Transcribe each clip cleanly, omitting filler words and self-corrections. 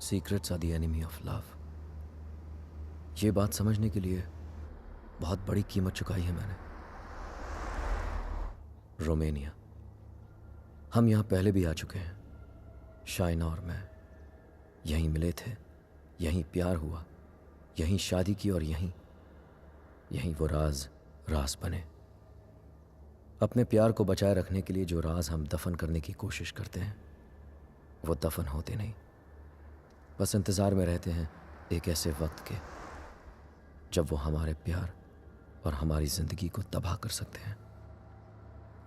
Secrets are the enemy of love. ये बात समझने के लिए बहुत बड़ी कीमत चुकाई है मैंने। रोमानिया, हम यहां पहले भी आ चुके हैं, शाइना और मैं। यहीं मिले थे, यहीं प्यार हुआ, यहीं शादी की और यहीं वो राज राज बने। अपने प्यार को बचाए रखने के लिए जो राज हम दफन करने की कोशिश करते हैं वो दफन होते नहीं, बस इंतज़ार में रहते हैं एक ऐसे वक्त के जब वो हमारे प्यार और हमारी ज़िंदगी को तबाह कर सकते हैं।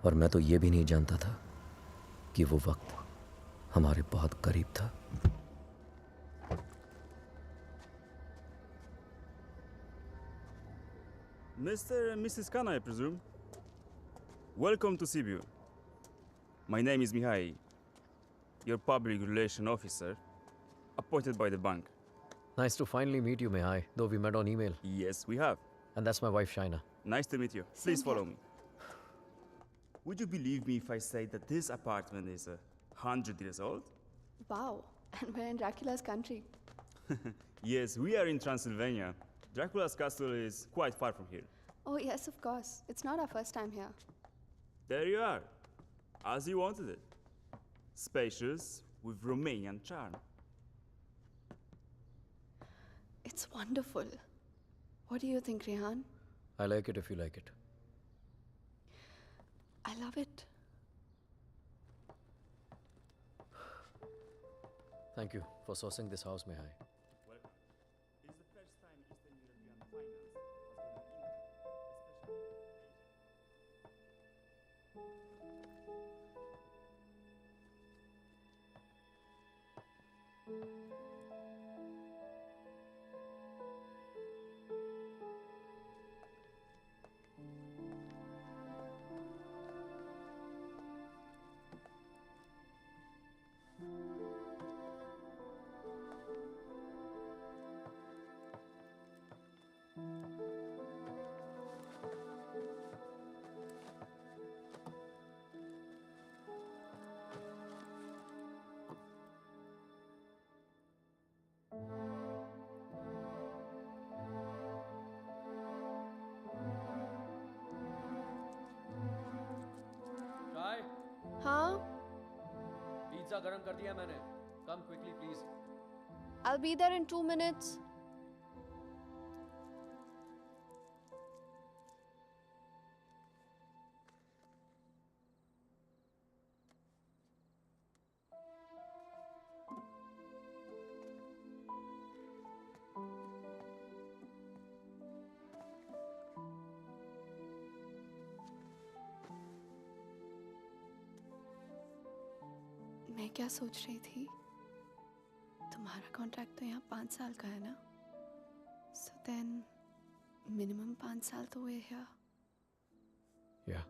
और मैं तो ये भी नहीं जानता था कि वो वक्त हमारे बहुत करीब था। Mr. and Mrs. Khan, I presume. Welcome to Sibiu. My name is Mihai, your public relation officer, appointed by the bank. Nice to finally meet you, Mihai, though we met on email. Yes, we have. And that's my wife, Shaina. Nice to meet you. Please follow me. Would you believe me if I say that this apartment is 100 years old? Wow, and we're in Dracula's country. Yes, we are in Transylvania. Dracula's castle is quite far from here. Oh, yes, of course. It's not our first time here. There you are, as you wanted it. Spacious, with Romanian charm. It's wonderful. What do you think, Rehan? I like it if you like it. I love it. Thank you for sourcing this house, Mihai. Well, it is the first time Eastern European finance has been an England, चाय, Huh? Pizza गरम कर दिया मैंने। Come quickly, please. I'll be there in 2 minutes. मैं क्या सोच रही थी, तुम्हारा कॉन्ट्रैक्ट तो यहाँ 5 साल का है ना, सो देन मिनिमम 5 साल तो हुए here. Yeah.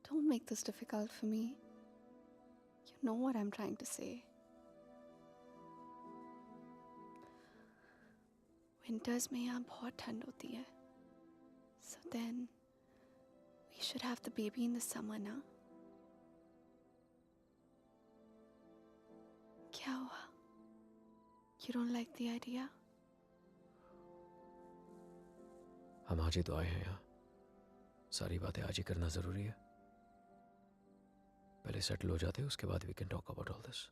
Don't make this difficult for me. You know what I'm trying to say. Winters में यहाँ बहुत ठंड होती है, so then we should have the baby in the summer ना. क्या हुआ? You don't like the idea? हम आज ही तो आए हैं यहाँ, सारी बातें आज ही करना जरूरी है। पहले सेटल हो जाते हैं, उसके बाद we can talk about all this.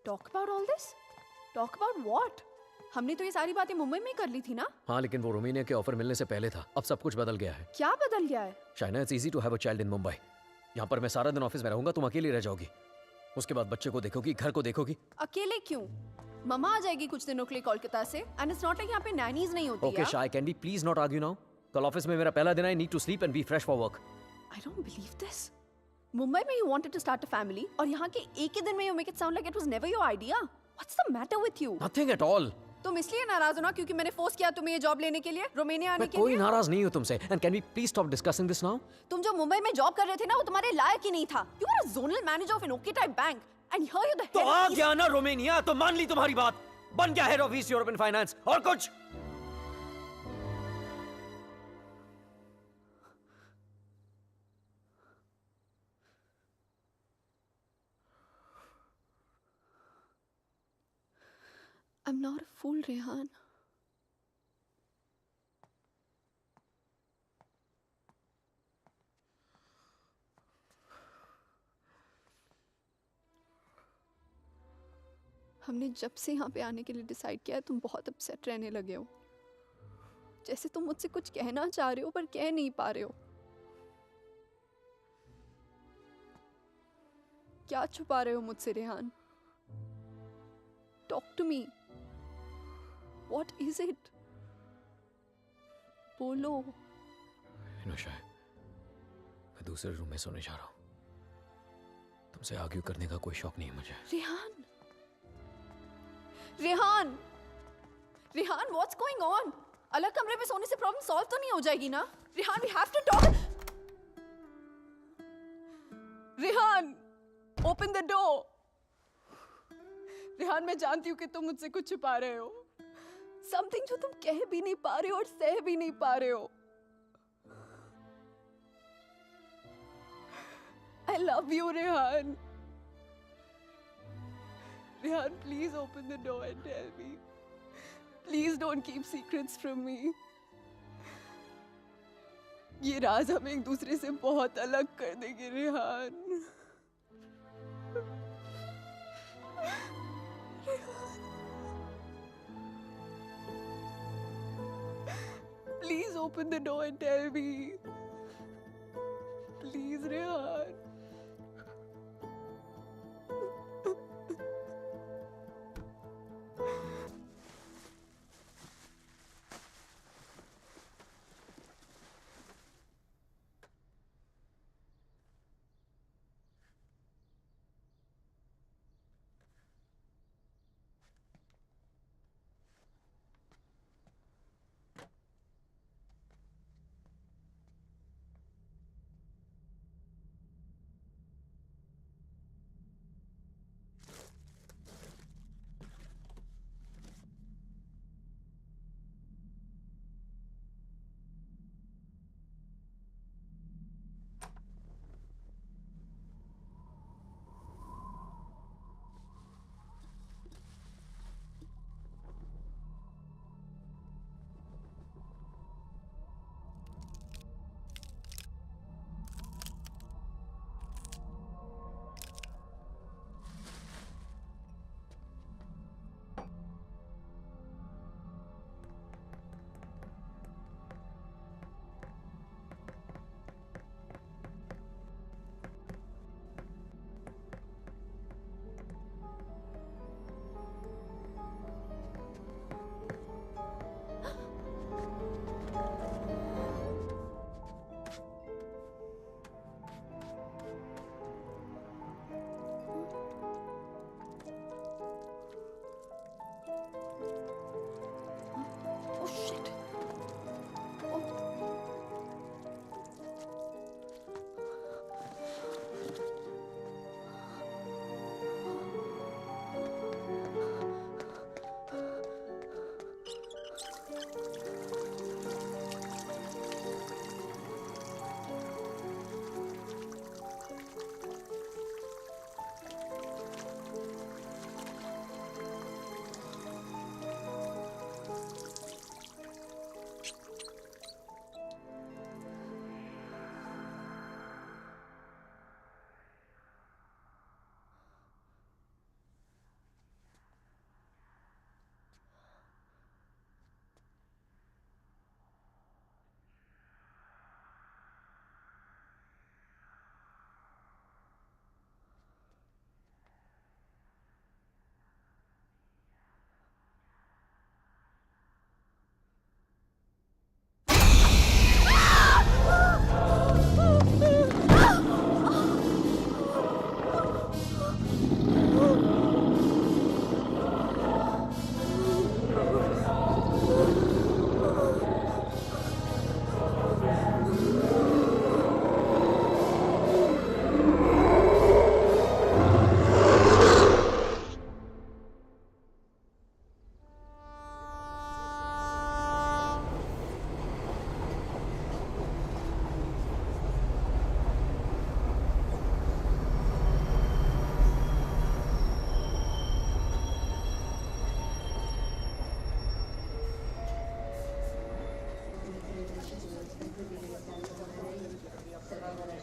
Talk about all this? Talk about what? हमने तो ये सारी बातें मुंबई में ही कर ली थी ना? हाँ, लेकिन वो रोमानिया के ऑफर मिलने से पहले था। अब सब कुछ बदल गया है। क्या बदल गया है? Shaina, it's easy to have a child in Mumbai. यहाँ पर मैं सारा दिन ऑफिस में रहूंगा, तुम अकेली रह जाओगी। उसके बाद बच्चे को देखोगी, घर को देखोगी। अकेले क्यों? मम्मा आ जाएगी कुछ दिनों के लिए कोलकाता से, एंड इट्स नॉट लाइक यहाँ पे नैनीज नहीं होती। ओके शाय, can we please not argue now? कल ऑफिस में मेरा पहला दिन है, I need to sleep and be fresh for work. I don't believe this. Mumbai में you wanted to start a family, और यहाँ के एक ही दिन में you make it sound like it was never your idea. What's the matter with you? Nothing at all. तुम इसलिए नाराज हो ना क्योंकि मैंने फोर्स किया तुम्हें ये जॉब लेने के लिए, रोमानिया आने के लिए? कोई नाराज नहीं हूँ तुमसे, and can we please stop discussing this now? तुम जो मुंबई में जॉब कर रहे थे ना, वो तुम्हारे लायक ही नहीं था। You are a zonal manager of an okay type bank, and here you the तो आ गया ना रोमानिया, तो मान ली तुम्हारी बात, बन गया head of east European finance. और कुछ I'm not a fool, Rehan. हमने जब से यहाँ पे आने के लिए डिसाइड किया है तुम बहुत अपसेट रहने लगे हो, जैसे तुम मुझसे कुछ कहना चाह रहे हो पर कह नहीं पा रहे हो। क्या छुपा रहे हो मुझसे Rehan? Talk to me, what is it? बोलो। इनोशा, मैं दूसरे रूम में सोने जा रहा हूँ। तुमसे आर्ग्यू करने का कोई शौक नहीं है मुझे। Rehan, Rehan, Rehan, what's going on? अलग कमरे में सोने से प्रॉब्लम सॉल्व तो नहीं हो जाएगी ना? Rehan, we have to talk. Rehan, open the door. Rehan, मैं जानती हूँ कि तुम मुझसे कुछ छुपा रहे हो, समथिंग जो तुम कह भी नहीं पा रहे हो और सह भी नहीं पा रहे हो। I love you, Rehan. Rehan, please open the door and tell me. Please don't keep secrets from me. ये राज हमें एक दूसरे से बहुत अलग कर देंगे, Rehan. Please open the door and tell me. Please, Rehan.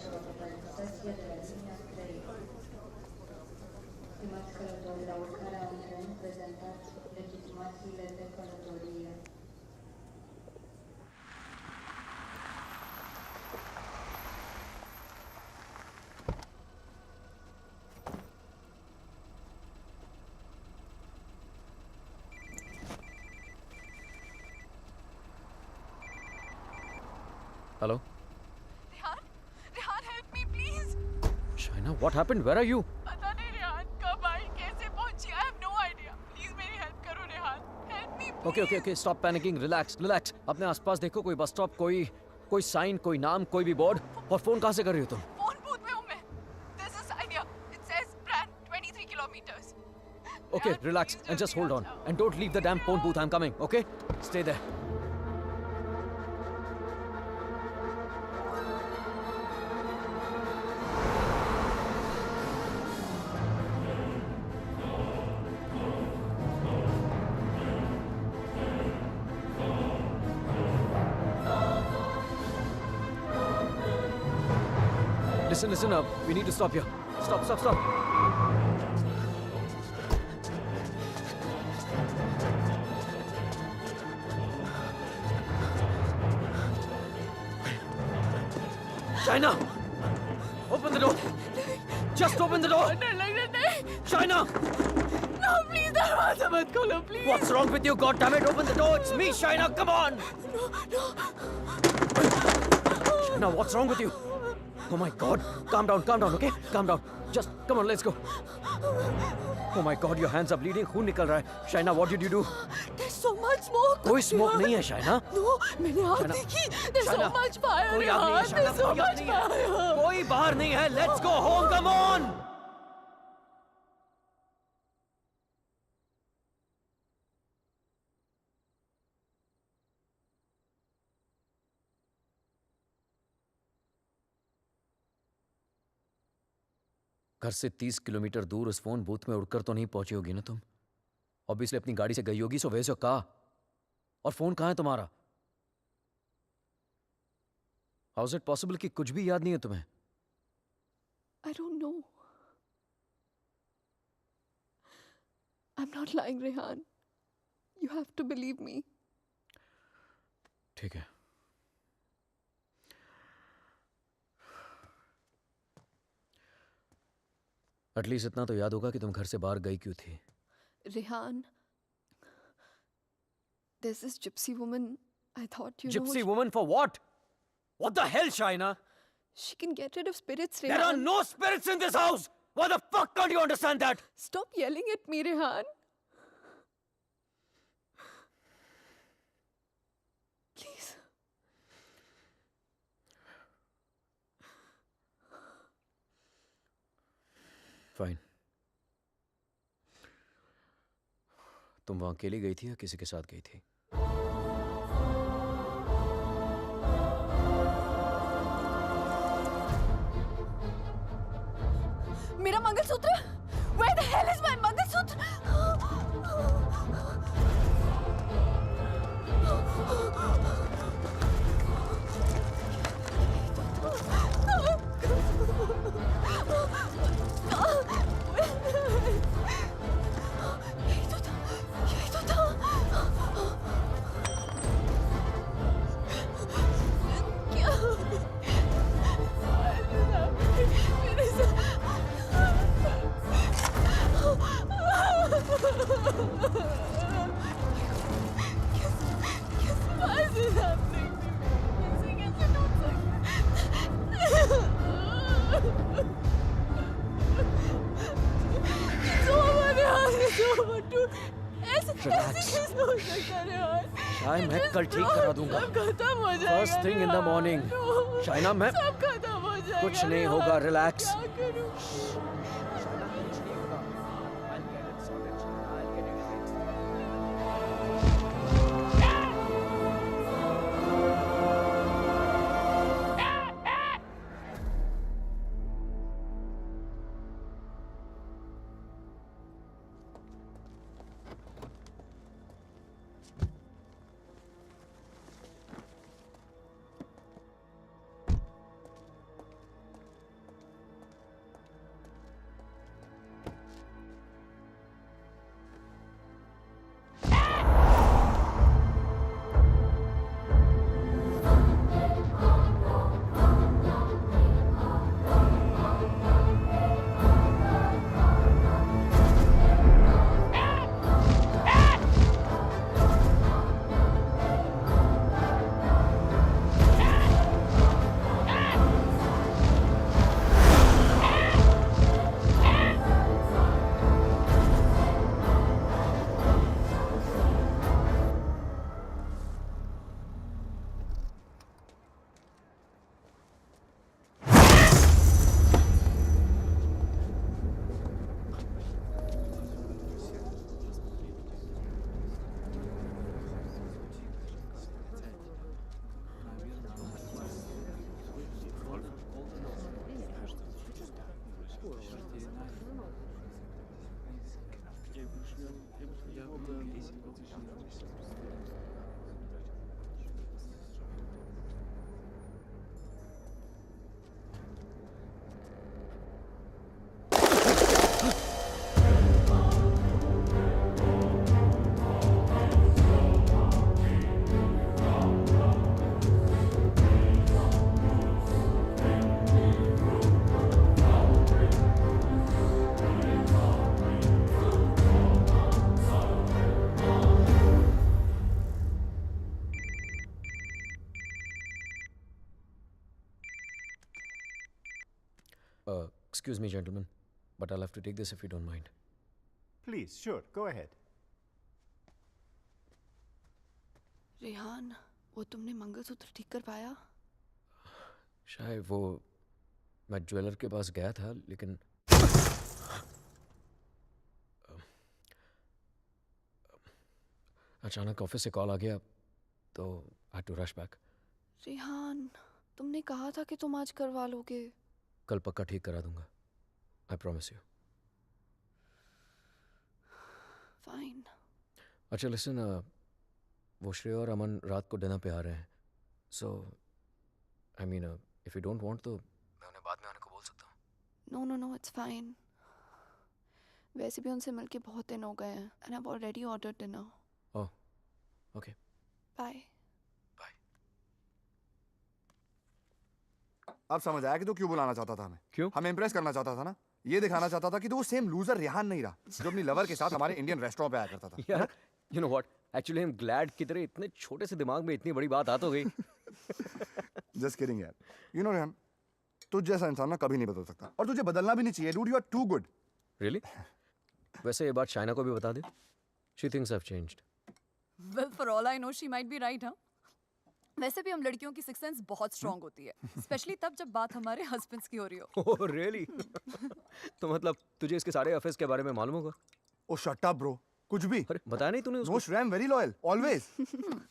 Sessia della linea 3. Stimați călători, la urcarea în tren, prezentați legitimațiile de călătorie. Hello? Rehan Rehan help me please Shaina, what happened? Where are you? पता नहीं रेहान कब आई कैसे पहुंची I have no idea please मेरी help करो Rehan help me Okay, stop panicking. Relax. अपने आसपास देखो कोई बस स्टॉप, कोई साइन, कोई नाम, कोई भी बोर्ड. और फोन कहाँ से कर रही हो तुम? फोन बूथ में हूं मैं this is sine here it says brand 23 kilometres Okay, relax and just hold on. And don't leave the damn phone booth. I'm coming, okay? Stay there. Listen up. We need to stop here. Stop. Shaina! Open the door! Just open the door! डर लग रहा नहीं Shaina! No please दरवाजा मत खोलो please What's wrong with you? God damn it! Open the door! It's me, Shaina! Come on! Shaina, what's wrong with you? Oh my God! Calm down, okay? Calm down. Just come on, let's go. Oh my God, your hands are bleeding. खून निकल रहा है. Shaina, what did you do? there's so much smoke कोई smoke नहीं है, Shaina. No मैंने आग Shaina, देखी there's so Shaina, much fire कोई आग नहीं है, रेहान Shaina, there's so कोई आग much नहीं है. fire कोई बाहर नहीं है. Let's go home. Come on. घर से 30 किलोमीटर दूर उस फोन बूथ में उड़कर तो नहीं पहुंची होगी ना तुम? ऑब्वियसली अपनी गाड़ी से गई होगी, सो वैसे कहा. और फोन कहाँ है तुम्हारा? हाउ इज इट पॉसिबल कि कुछ भी याद नहीं है तुम्हें? I don't know. I'm not lying, Rehan. You have to believe me. ठीक है. एटलीस्ट इतना तो याद होगा कि तुम घर से बाहर गई क्यों थी. Rehan, there's this gypsy woman. I thought you Gypsy know. woman for what? What the hell, Shaina? She can get rid of spirits, There are Rehan. no spirits in this house! Why the fuck can't you understand that? Stop yelling at me, Rehan. Please. Fine. तुम वहां अकेली गई थी या किसी के साथ गई थी? मेरा mangalsutra where the hell is my mangalsutra यही तो था क्या मेरे Why is this happening to me? कैसे टूट सकता? It's over यार, it's over, dude. ऐसे Relax. कैसे हो सकता है यार? शायद मैं कल ठीक करा दूंगा. सब खत्म हो जाएगा First thing in the यार. morning. No. शाइना, मैं सब खत्म हो जाएगा कुछ नहीं यार. होगा, relax. क्या करूं? Excuse me, gentlemen, but I'll have to take this if you don't mind. Please, sure, go ahead. Rehan, वो तुमने मंगलसूत्र ठीक कर पाया? शायद वो मैं ज्वेलर के पास गया था, लेकिन अचानक ऑफिस से कॉल आ गया तो I had to rush back. Rehan, तुमने कहा था कि तुम आज करवा लोगे. कल पक्का ठीक करा दूंगा. I promise you. फाइन. अच्छा लिसन, वो श्रेय और अमन रात को डिनर पे आ रहे हैं. So I mean if you don't want तो मैं उन्हें बाद में आने को बोल सकता हूँ. No no no, it's fine. वैसे भी उनसे मिलके बहुत दिन हो गए हैं and I have already ordered dinner. Oh okay. Bye. अब समझ आया कि तू क्यों बुलाना चाहता था हमें. क्यों? हमें इंप्रेस करना चाहता था ना. ये दिखाना चाहता था कि तू वो सेम लूजर रेहान नहीं रहा जो अपनी लवर के साथ हमारे इंडियन रेस्टोरेंट पे आया करता था. यार you know what, actually I am glad कि तेरे इतने छोटे से दिमाग में इतनी बड़ी बात आ तो गई. जस्ट किडिंग यार. यू नो रेहान, तुझ जैसा इंसान ना कभी नहीं बदल सकता और तुझे बदलना भी नहीं चाहिए. Dude, you are too good. Really? वैसे ये बात शाइना को भी बता दे. She thinks I have changed. Well, for all I know, she might be right, huh? वैसे भी हम लड़कियों की सिक्स सेंस बहुत स्ट्रांग होती है, स्पेशली तब जब बात हमारे हस्बैंड्स की हो रही हो. Oh really? तो मतलब तुझे इसके सारे अफेयर्स के बारे में मालूम होगा? ओ शट अप ब्रो. कुछ भी. अरे बताया नहीं तूने उसको? नो श्रेय, very loyal always.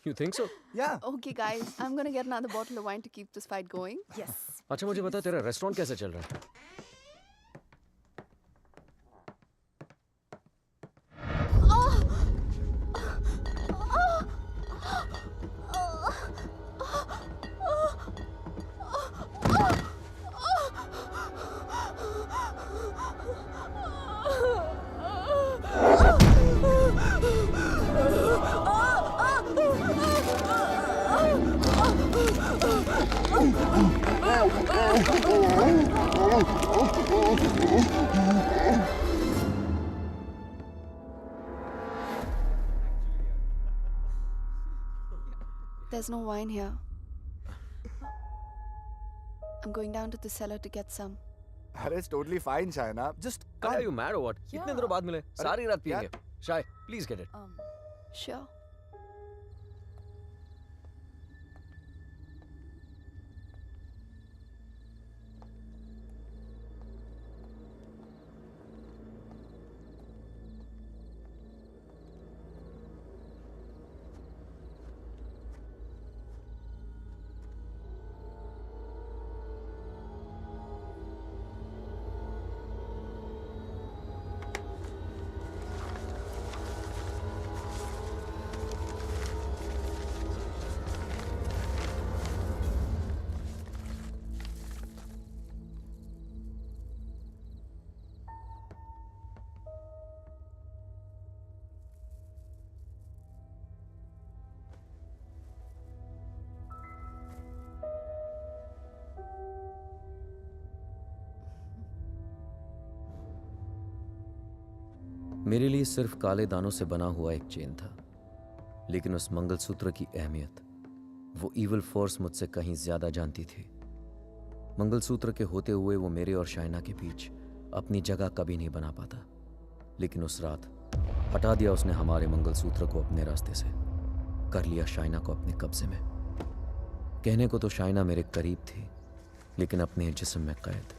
You think so? या. Okay guys, I'm gonna get another bottle of wine to keep this fight going. Yes. अच्छा मुझे बता, तेरा रेस्टोरेंट कैसे चल रहा है? There's no wine here. I'm going down to the cellar to get some. अरे it's totally fine Shaina. Just Are you mad or what? Yeah. इतने दिनों बाद मिले, सारी रात यार. पिएंगे. शाय, प्लीज गेट इट. Sure. मेरे लिए सिर्फ काले दानों से बना हुआ एक चेन था, लेकिन उस मंगलसूत्र की अहमियत वो इविल फोर्स मुझसे कहीं ज्यादा जानती थी. मंगलसूत्र के होते हुए वो मेरे और शाइना के बीच अपनी जगह कभी नहीं बना पाता, लेकिन उस रात हटा दिया उसने हमारे मंगलसूत्र को अपने रास्ते से, कर लिया शाइना को अपने कब्जे में. कहने को तो शाइना मेरे करीब थी, लेकिन अपने जिस्म में कैद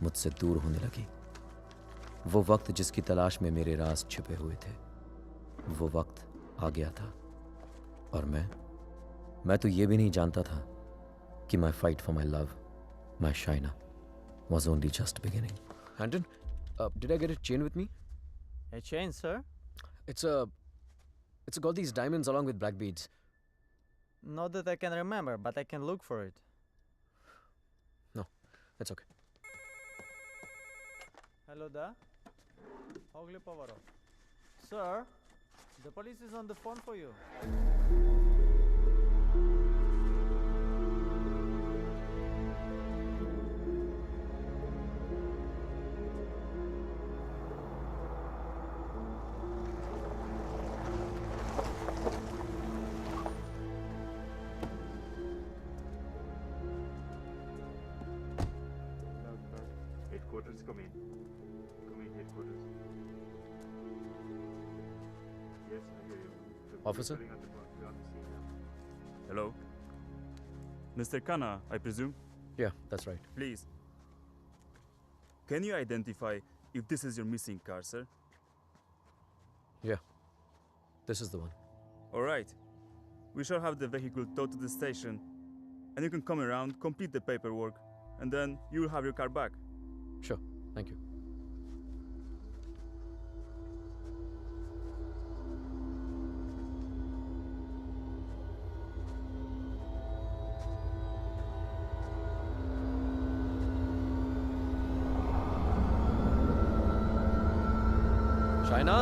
मुझसे दूर होने लगी. वो वक्त जिसकी तलाश में मेरे राज छिपे हुए थे, वो वक्त आ गया था. और मैं तो ये भी नहीं जानता था कि माई fight for my love, my Shaina, was only just beginning. Anton, did I get a chain with me? A chain, sir? It's got these diamonds along with black beads. Not that I can remember, but I can look for it. No, it's okay. Hello there. Ogli Povaro. Sir, the police is on the phone for you. headquarters. Come in. Come in, headquarters. Yes, I hear you. Officer? Hello? Mr. Khanna, I presume? Yeah, that's right. Please. Can you identify if this is your missing car, sir? Yeah, this is the one. All right. We shall have the vehicle towed to the station, and you can come around, complete the paperwork, and then you will have your car back. Sure, thank you. Shaina?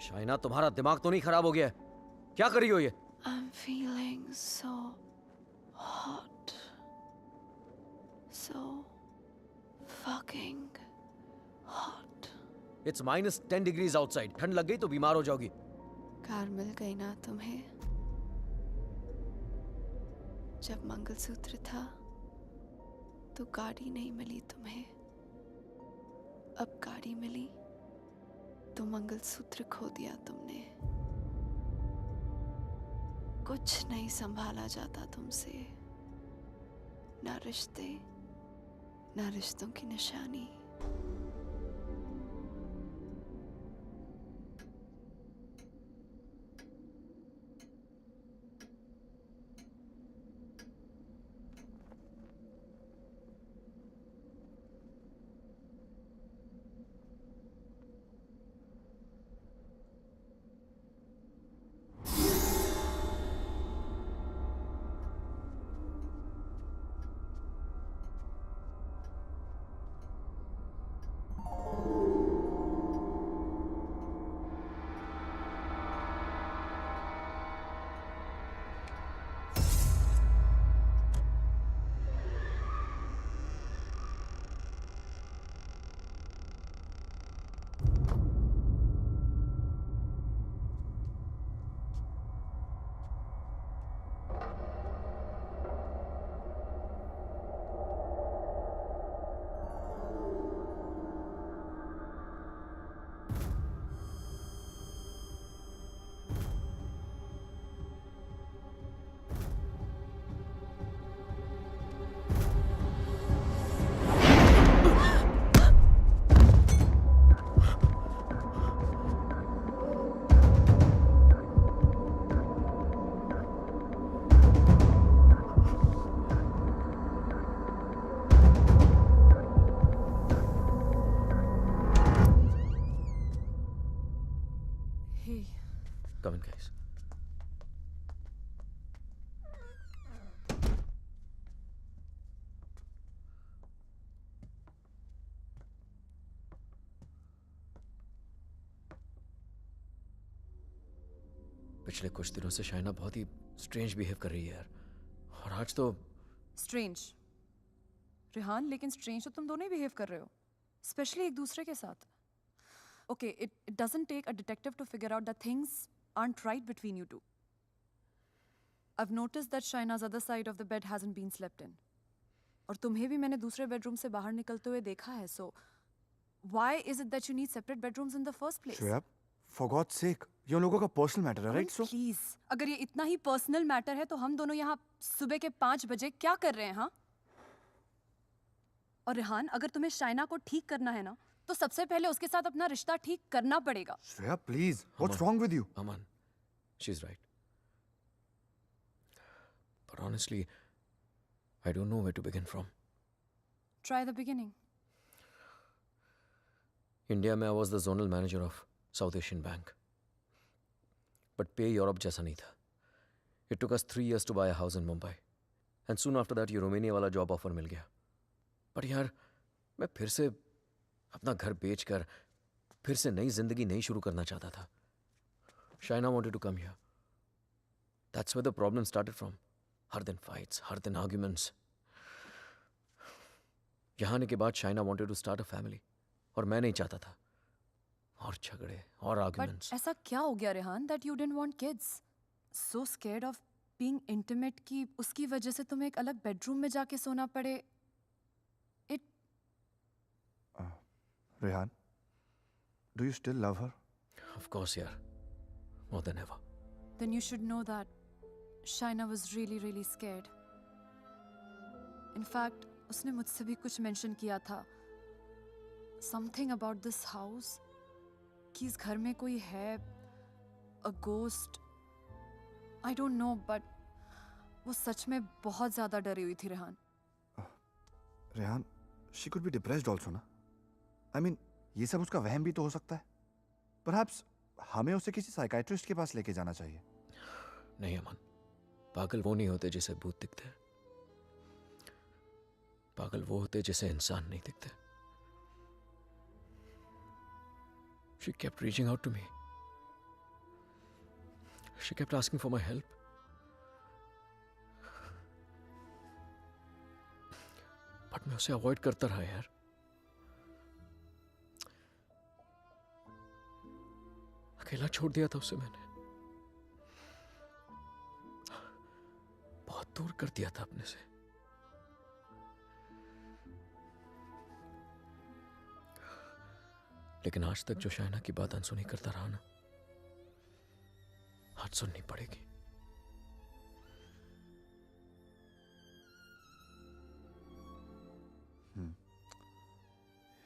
Shaina, तुम्हारा दिमाग तो नहीं खराब हो गया है? क्या कर रही हो ये? I'm feeling so hot. So fucking hot. It's -10 degrees outside. ठंड लग गई तो बीमार हो जाओगी. कार मिल गई ना तुम्हें? जब मंगलसूत्र था तो गाड़ी नहीं मिली तुम्हें. अब गाड़ी मिली तो मंगलसूत्र खो दिया तुमने. कुछ नहीं संभाला जाता तुमसे. ना रिश्ते, ना रिश्तों की निशानी. Come in, guys. पिछले कुछ दिनों से शाइना बहुत ही स्ट्रेंज बिहेव कर रही है यार. और आज तो स्ट्रेंज रेहान, लेकिन स्ट्रेंज तो तुम दोनों ही बिहेव कर रहे हो, स्पेशली एक दूसरे के साथ. Okay, it doesn't take a detective to figure out that things aren't right between you two. I've noticed that Shaina's other side of the bed hasn't been slept in. और तुम्हें भी मैंने दूसरे बेडरूम से बाहर निकलते हुए देखा है. So why is it that you need separate bedrooms in the first place? Shreya, for God's sake, ये उन लोगों का पर्सनल मैटर है, राइट? सो प्लीज, अगर ये इतना ही पर्सनल मैटर है तो हम दोनों यहाँ सुबह के 5 बजे क्या कर रहे हैं? हाँ. और रेहान, अगर तुम्हें शाइना को ठीक करना है ना, तो सबसे पहले उसके साथ अपना रिश्ता ठीक करना पड़ेगा. Shreya, please, what's wrong with you? Aman, she's right. But honestly, I don't know where to begin from. Try the beginning. India में I was the zonal manager of South Asian Bank. But pay Europe जैसा नहीं था. It took us 3 years to buy a house in Mumbai. And soon after that, ये Romania वाला job offer मिल गया. पर यार, मैं फिर से अपना घर बेचकर फिर से नई जिंदगी नहीं शुरू करना चाहता था. Shaina wanted to come here. That's where the problem started from. हर दिन fights, हर दिन arguments. यहाँ आने के बाद Shaina wanted to start a family. और मैं नहीं चाहता था. और झगड़े और But arguments. ऐसा क्या हो गया Rehan that you didn't want kids? So scared of being intimate कि उसकी वजह से तुम्हें एक अलग bedroom में जाके सोना पड़े. It Rehan, do you still love her? Of course, यार. More than ever. then you should know that Shaina was really really scared. In fact, उसने मुझसे भी कुछ mention किया था. Something about this house. कि इस घर में कोई है. A ghost. I don't know, but वो सच में बहुत ज़्यादा डरी हुई थी Rehan. Rehan, she could be depressed also ना. I mean, ये सब उसका वहम भी तो हो सकता है. Perhaps हमें उसे किसी साइकाइट्रिस्ट के पास लेके जाना चाहिए. नहीं अमन, पागल वो नहीं होते जिसे भूत दिखते हैं. पागल वो होते जिसे इंसान नहीं दिखते. She kept reaching out to me. She kept asking for my help. But मैं उसे अवॉइड करता रहा यार. अकेला छोड़ दिया था उसे मैंने. बहुत दूर कर दिया था अपने से. लेकिन आज तक जो शाइना की बात अनसुनी करता रहा ना, आज सुननी पड़ेगी.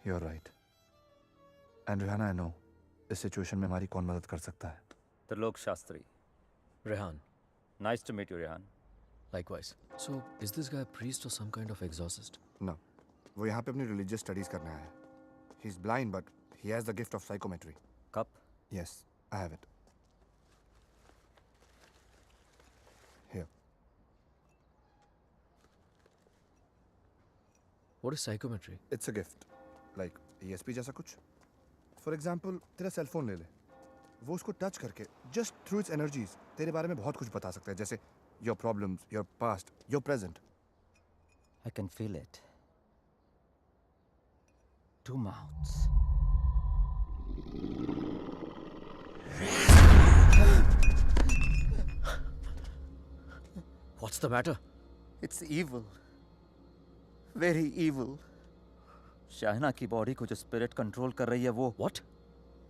You're right. And Rihanna, I know इस सिचुएशन में हमारी कौन मदद कर सकता है. Trilok Shastri. Rehan. Nice to meet you, Rehan. Likewise. So, is this guy a priest or some kind of exorcist? No. वो यहाँ पे अपनी religious studies करने आया है. He's blind, but he has the gift of psychometry. Cup? Yes, I have it. Here. What is psychometry? It's a gift. Like ESP जैसा कुछ. For example, तेरा सेल फोन ले ले. वो उसको टच करके just through its energies तेरे बारे में बहुत कुछ बता सकता है. जैसे your problems, your past, your present. I can feel it. Two mouths. What's the matter? It's evil. Very evil. शाहना की बॉडी को जो स्पिरिट कंट्रोल कर रही है वो What?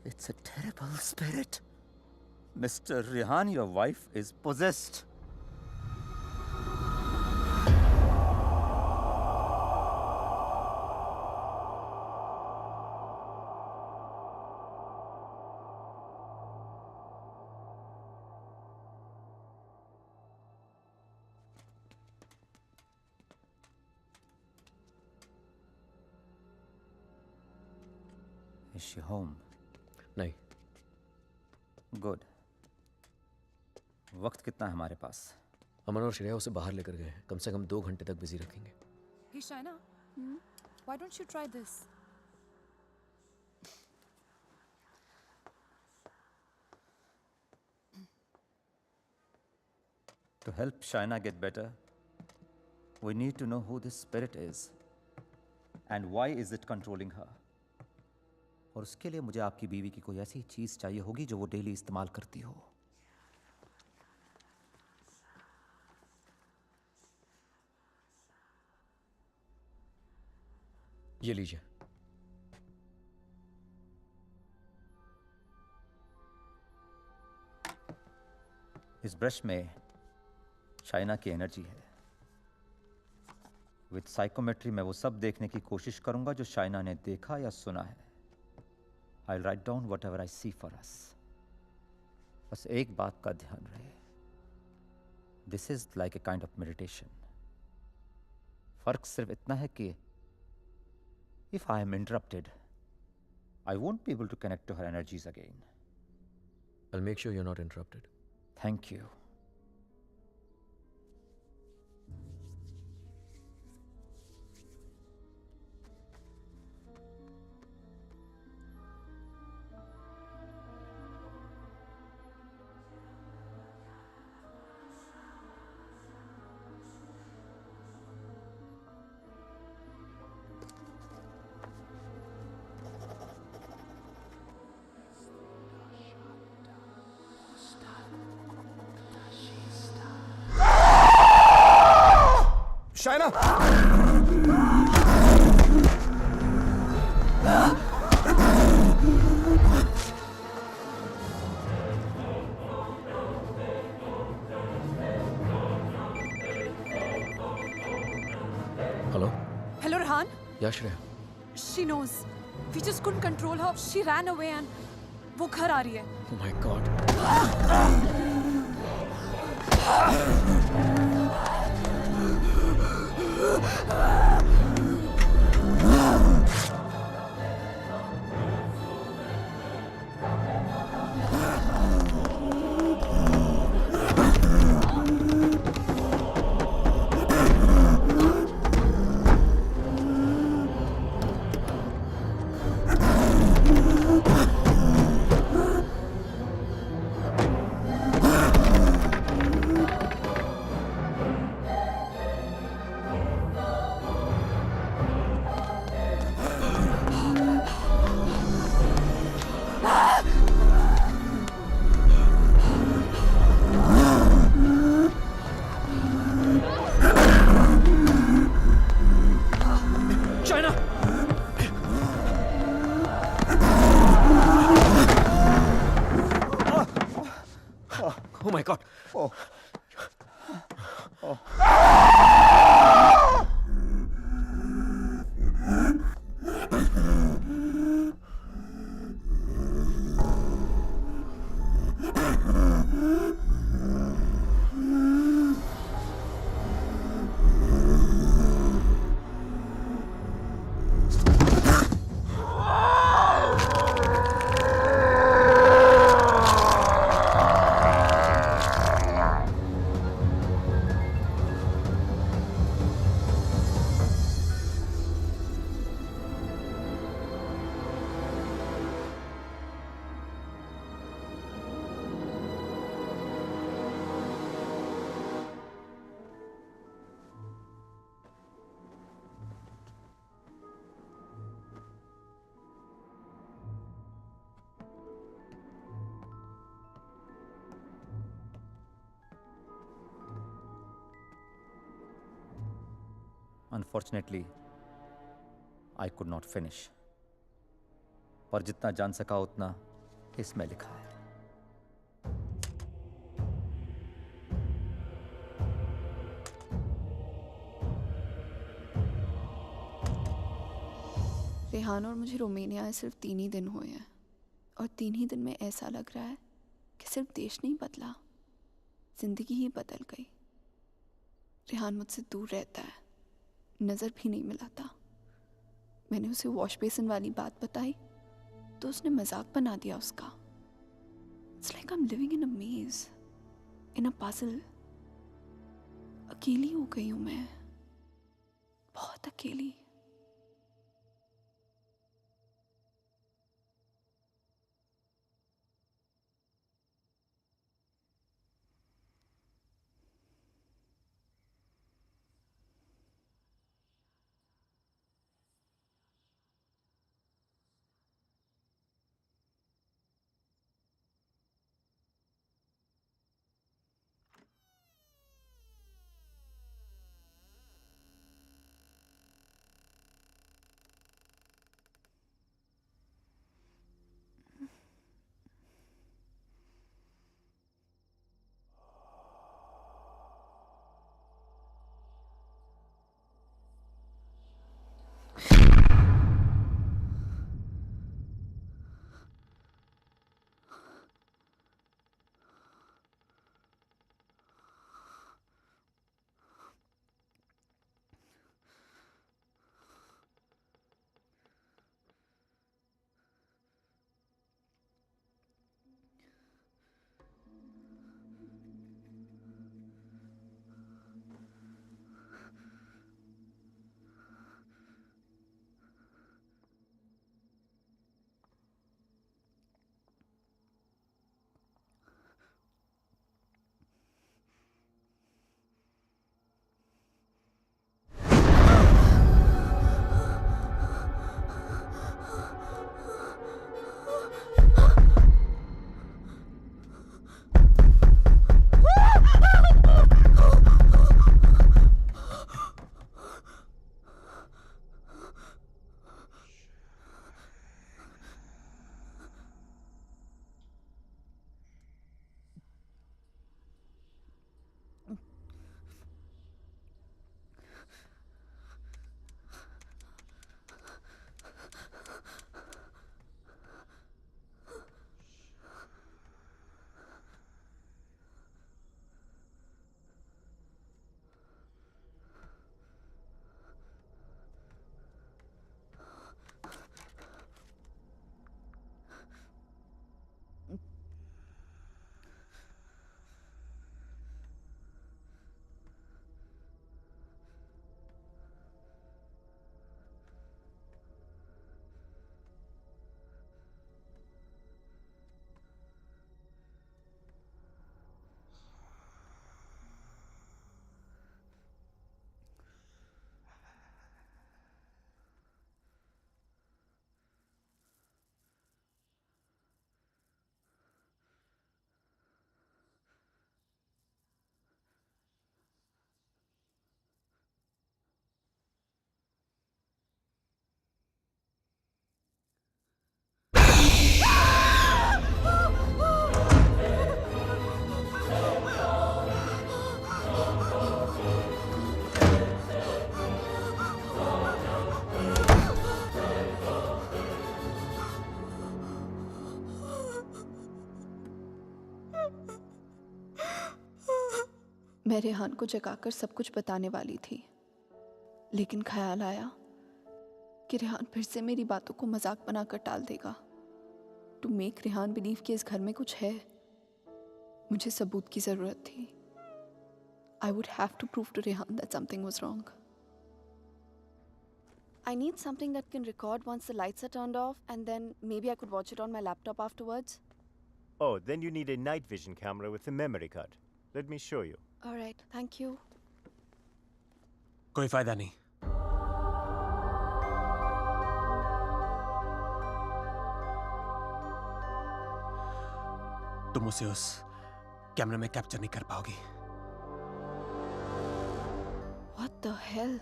It's a terrible spirit. Mr. Rehan, your wife is possessed. Is she home? नहीं. Good. वक्त कितना है हमारे पास? अमन और श्रेया उसे बाहर लेकर गए हैं. कम से कम 2 घंटे तक बिजी रखेंगे. Hey Shaina, why don't you try this? To help Shaina get better, we need to know who this spirit is and why is it controlling her. और उसके लिए मुझे आपकी बीवी की कोई ऐसी चीज चाहिए होगी जो वो डेली इस्तेमाल करती हो. ये लीजिए. इस ब्रश में शाइना की एनर्जी है. विद साइकोमेट्री मैं वो सब देखने की कोशिश करूंगा जो शाइना ने देखा या सुना है. I'll write down whatever I see for us. बस एक बात का ध्यान रहे. This is like a kind of meditation. फर्क सिर्फ इतना है कि if I am interrupted, I won't be able to connect to her energies again. I'll make sure you're not interrupted. Thank you. China. Hello. Hello, Rehan. या Shreya? She knows. We just couldn't control her. She ran away and वो घर आ रही है. Oh my God. China! Oh my God. Oh. Unfortunately, I could not finish. पर जितना जान सका उतना इसमें लिखा है. रेहान और मुझे रोमानिया आए सिर्फ 3 ही दिन हुए हैं और 3 ही दिन में ऐसा लग रहा है कि सिर्फ देश नहीं बदला, जिंदगी ही बदल गई। रेहान मुझसे दूर रहता है, नज़र भी नहीं मिलाता। मैंने उसे वॉश बेसिन वाली बात बताई तो उसने मजाक बना दिया उसका। It's like I am living in a maze, in a puzzle. अकेली हो गई हूँ मैं, बहुत अकेली। मैं रेहान को जगाकर सब कुछ बताने वाली थी, लेकिन ख्याल आया कि रेहान फिर से मेरी बातों को मजाक बनाकर टाल देगा। टू मेक रेहान बिलीव कि इस घर में कुछ है, मुझे सबूत की जरूरत थी। I would have to prove to Rehan that something was wrong. I need something that can record once the lights are turned off, and then maybe I could watch it on my laptop afterwards. Oh, then you need a night vision camera with a memory card. Let me show you. All right, thank you. कोई फायदा नहीं। तुम उसे उस कैमरे में capture नहीं कर पाओगी। What the hell?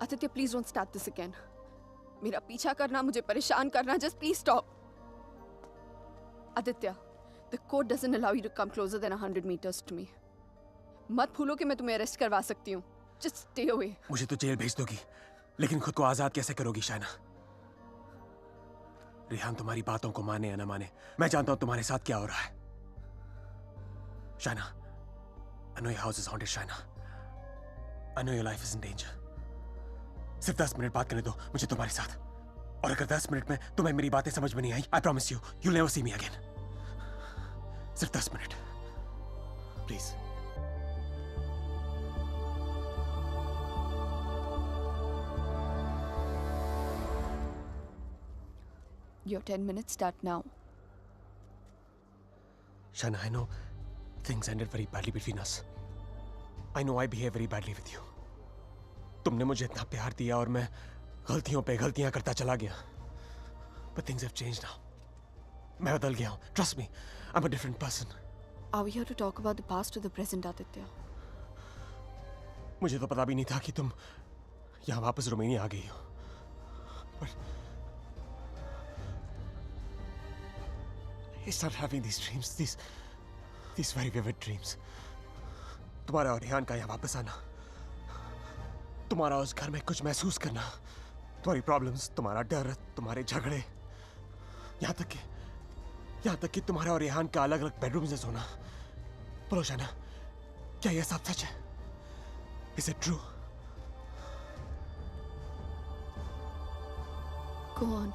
Aditya, please don't start this again. मेरा पीछा करना, मुझे परेशान करना, just please stop. Aditya, the code doesn't allow you to come closer than 100 meters to me. मत भूलो कि मैं तुम्हें अरेस्ट करवा सकती हूँ. Just stay away. मुझे तो जेल भेज दोगी, लेकिन खुद को आजाद कैसे करोगी शाइना? रेहान तुम्हारी बातों को माने या न माने, मैं जानता हूं तुम्हारे साथ क्या हो रहा है। Shaina, I know your house is haunted, Shaina. I know your life is in danger. सिर्फ 10 मिनट बात करने दो मुझे तुम्हारे साथ, और अगर 10 मिनट में तुम्हें मेरी बातें समझ में नहीं आई, I promise you, you'll never see me again. सिर्फ 10 minute, please. Your 10 minutes start now. Shaina, I know things ended very badly between us. I know I behaved very badly with you. तुमने मुझे इतना प्यार दिया और मैं गलतियों पे गलतियां करता चला गया। But things have changed now. मैं बदल गया हूँ. Trust me, I'm a different person. Are we here to talk about the past or the present, Aditya? मुझे तो पता भी नहीं था कि तुम यहाँ वापस रोमानिया आ गई हो। But I started having these dreams, these very vivid dreams. तुम्हारा और रेहान का यहाँ वापस आना, तुम्हारा उस घर में कुछ महसूस करना, तुम्हारी प्रॉब्लम्स, तुम्हारा डर, तुम्हारे झगड़े, यहाँ तक कि तुम्हारा और रेहान का अलग अलग बेडरूम में सोना। बोलो शाइना, क्या यह सब सच है? Is it true? Go on.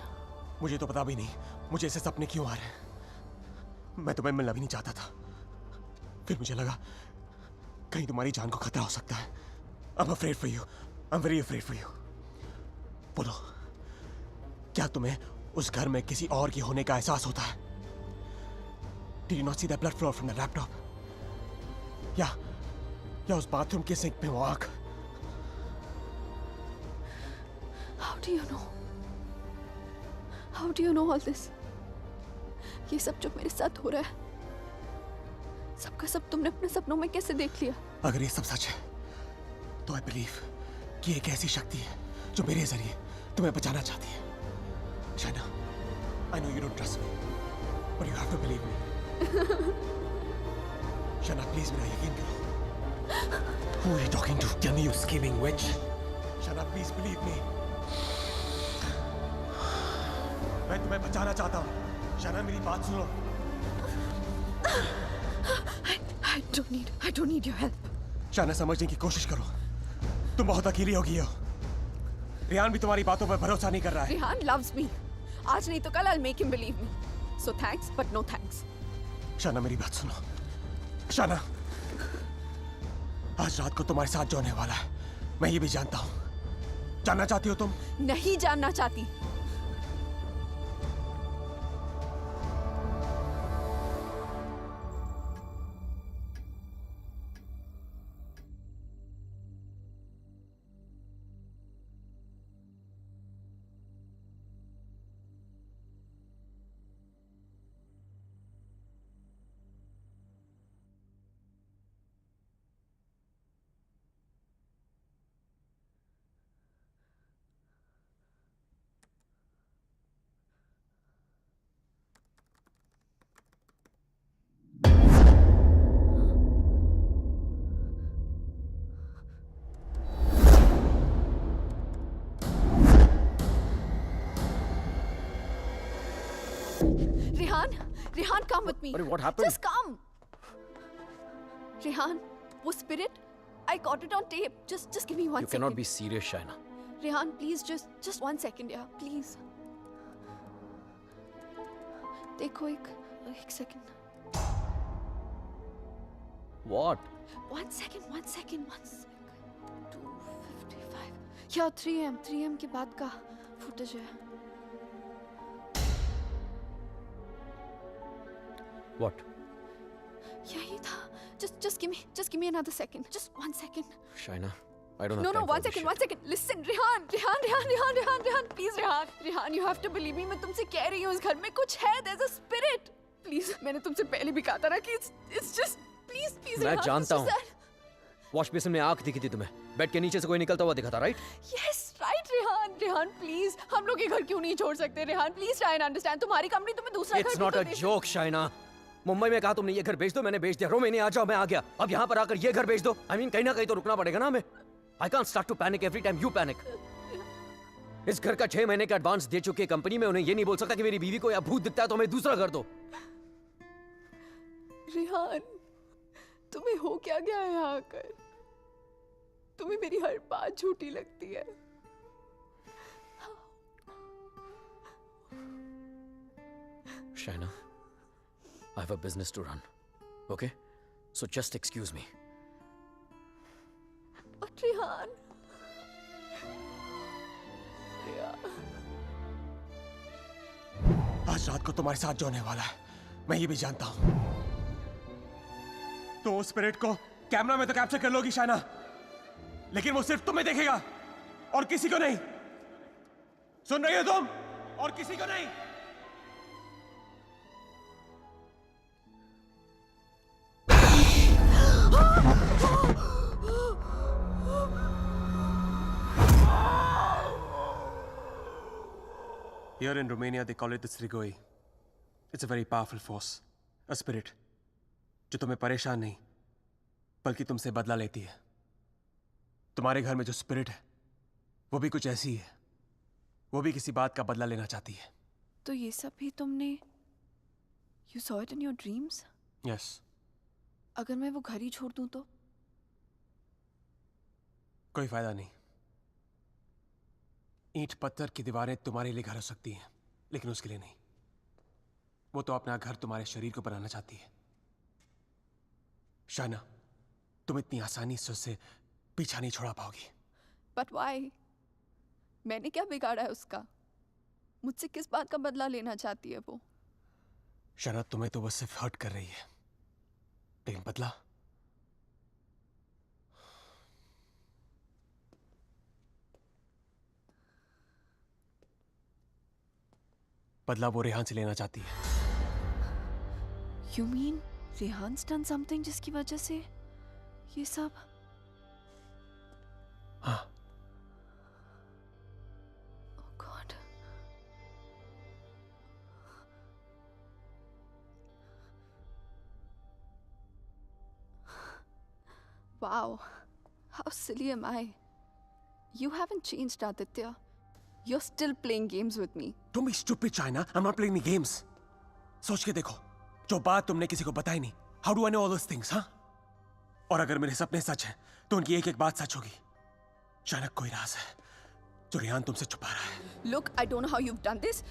मुझे तो पता भी नहीं मुझे ऐसे सपने क्यों आ रहे हैं। मैं तुम्हें मिलना भी नहीं चाहता था, फिर मुझे लगा कहीं तुम्हारी जान को खतरा हो सकता है। I'm afraid for you. I'm very afraid for you. बोलो, क्या तुम्हें उस घर में किसी और की होने का एहसास होता है? Did you not see that blood flow from the laptop? या उस बाथरूम के सिंक में वो आग? How do you know? How do you know all this? ये सब जो मेरे साथ हो रहा है, सबका सब तुमने अपने सपनों में कैसे देख लिया? अगर ये सब सच है, तो I believe कि एक ऐसी शक्ति है जो मेरे जरिए तुम्हें बचाना चाहती है। Shaina, I know you don't trust me, but you have to believe me. Shaina, please मेरा यकीन करो। Who are you talking to? Tell me, you scheming witch. Shaina, please believe me. मैं तुम्हें बचाना चाहता हूँ। शाइना, मेरी बात सुनो। I don't need your help. Shaina, समझने की कोशिश करो। तुम बहुत अकेली हो गई हो। रेहान भी तुम्हारी बातों पर भरोसा नहीं कर रहा है। Rehan loves me. आज नहीं तो कल I'll make him believe me. So thanks, but no thanks. Shaina, मेरी बात सुनो। शाइना, आज रात को तुम्हारे साथ जो होने वाला है, मैं ये भी जानता हूँ। जानना चाहती हो तुम? नहीं जानना चाहती। Rehan, come with me. What happened? Just come. Rehan, वो spirit, I got it on tape. Just give me one You second. cannot be serious, Shaina. Rehan, please, just 1 second, yeah, please. देखो एक second. What? 1 second. 2:55. Yeah, 3 am के बाद का footage है. What? यही था. Just give me another second. Just 1 second. Shaina, I don't have No, time for 1 this second, shit. 1 second. Listen, Rehan, please, Rehan, you have to believe me. मैं तुमसे कह रही हूँ, इस घर में कुछ है. There's a spirit. Please, मैंने तुमसे पहले भी कहा था ना कि it's just, please, मैं Rehan, जानता it's हूँ. just that. वॉश बेसिन में आंख दिखी थी तुम्हें. बेड के नीचे से कोई निकलता हुआ दिखा था, right? Yes, right, Rehan, please. हम लोग ये घर क्यों नहीं छोड़ सकते, Rehan? Please try and understand. तुम्हारी कंपनी तुम्हें दूसरा घर It's भी not तो a they- joke, Shaina. Mumbai में कहा तुमने ये घर बेच दो, मैंने बेच दिया. रोमेनिया आ जाओ, मैं आ गया. अब यहाँ पर आकर ये घर बेच दो. I mean, कहीं ना कहीं तो रुकना पड़ेगा ना हमें. I can't start to panic every time you panic. इस घर का 6 महीने का एडवांस दे चुकी है कंपनी में. उन्हें ये नहीं बोल सकता कि मेरी बीवी को या भूत दिखता है तो हमें दूसरा घर दो. रेहान, तुम्हें हो क्या गया है यहाँ आकर? तुम्हें मेरी हर बात झूठी लगती है. Shaina, I have a business to run. Okay? So just excuse me. और रेहान, आज रात को तुम्हारे साथ जो होने वाला है, मैं ये भी जानता हूं. तो उस स्पिरिट को कैमरा में तो कैप्चर कर लोगी शाइना, लेकिन वो सिर्फ तुम्हें देखेगा और किसी को नहीं. सुन रही हो तुम? और किसी को नहीं. Here in Romania, they call it the Strigoi. It's a very powerful force, a spirit, जो तुम्हें परेशान नहीं, बल्कि तुमसे बदला लेती है. तुम्हारे घर में जो स्पिरिट है, वो भी कुछ ऐसी है. वो भी किसी बात का बदला लेना चाहती है. तो ये सब भी तुमने You saw it in your dreams? Yes. अगर मैं वो घर ही छोड़ दूं तो? कोई फायदा नहीं. ईंट पत्थर की दीवारें तुम्हारे लिए घर हो सकती हैं, लेकिन उसके लिए नहीं. वो तो अपना घर तुम्हारे शरीर को बनाना चाहती है. शाइना, तुम इतनी आसानी से उससे पीछा नहीं छोड़ा पाओगी. But why? मैंने क्या बिगाड़ा है उसका? मुझसे किस बात का बदला लेना चाहती है वो? शाइना, तुम्हें तो वो सिर्फ हर्ट कर रही है, लेकिन बदला? बदला वो रेहान से लेना चाहती है. You mean Rehan's done something जिसकी वजह से ये सब? हाँ. Oh God. Wow. How silly am I? You haven't changed, Aditya. You're still playing games with me. Don't be stupid, China. I'm not playing any games. सोच के देखो, जो बात तुमने किसी को बताई नहीं. How do I know all those things, हाँ? और अगर मेरे सपने सच हैं, तो उनकी एक-एक बात सच होगी. चाइना, कोई राज है जो रेहान तुमसे छुपा रहा है. Look, I don't know how you've done this.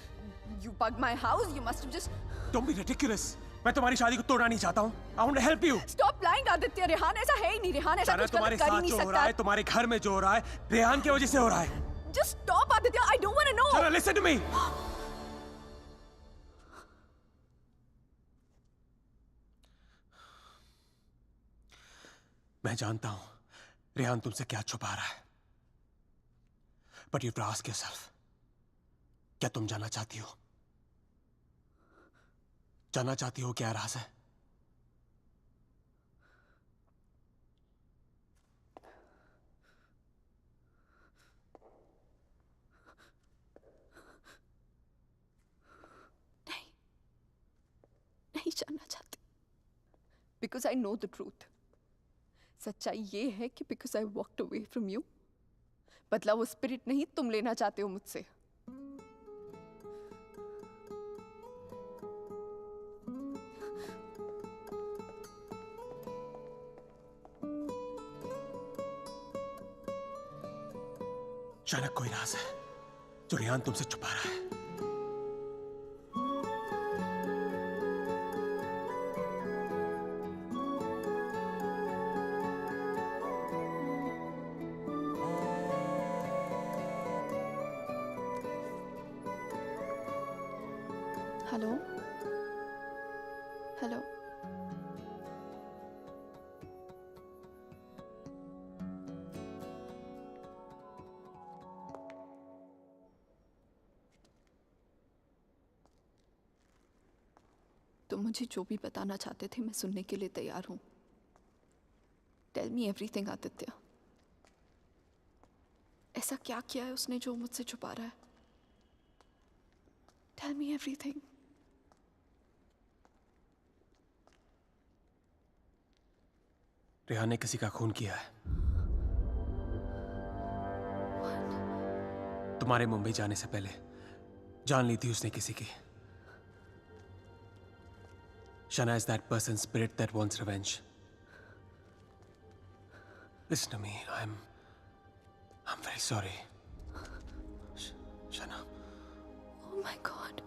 You bugged my house. You must have just... Don't be ridiculous. मैं तुम्हारी शादी को तोड़ना नहीं चाहता हूँ. I want to help you. Stop lying, Aditya. Rehan ऐसा है ही नहीं. रेहान ऐसा चाइना, कुछ तुम्हारे गलत कर ही साथ नहीं जो हो रहा है, सकता. तुम्हारे घर में जो हो रहा है, रेहान की वजह से हो रहा है. Just stop, Aditya. I don't want to know. Chana, listen to me. मैं जानता हूं रेहान तुमसे क्या छुपा रहा है. But you have to ask yourself, क्या तुम जानना चाहती हो? जानना चाहती हो क्या राज है? नहीं जानना चाहती. Because I know the truth. सच्चाई ये है कि because I walked away from you, बदला वो स्पिरिट नहीं तुम लेना चाहते हो मुझसे. शायद कोई राज है जो रेहान तुमसे छुपा रहा है। Hello hello. तुम मुझे जो भी बताना चाहते थे मैं सुनने के लिए तैयार हूं। Tell me everything Aditya. ऐसा क्या किया है उसने जो मुझसे छुपा रहा है? Tell me everything. रेहान ने किसी का खून किया है। तुम्हारे मुंबई जाने से पहले जान ली थी उसने किसी की। Shana is that person's spirit that wants revenge. Listen to me. I'm very sorry. Shana. Oh my God.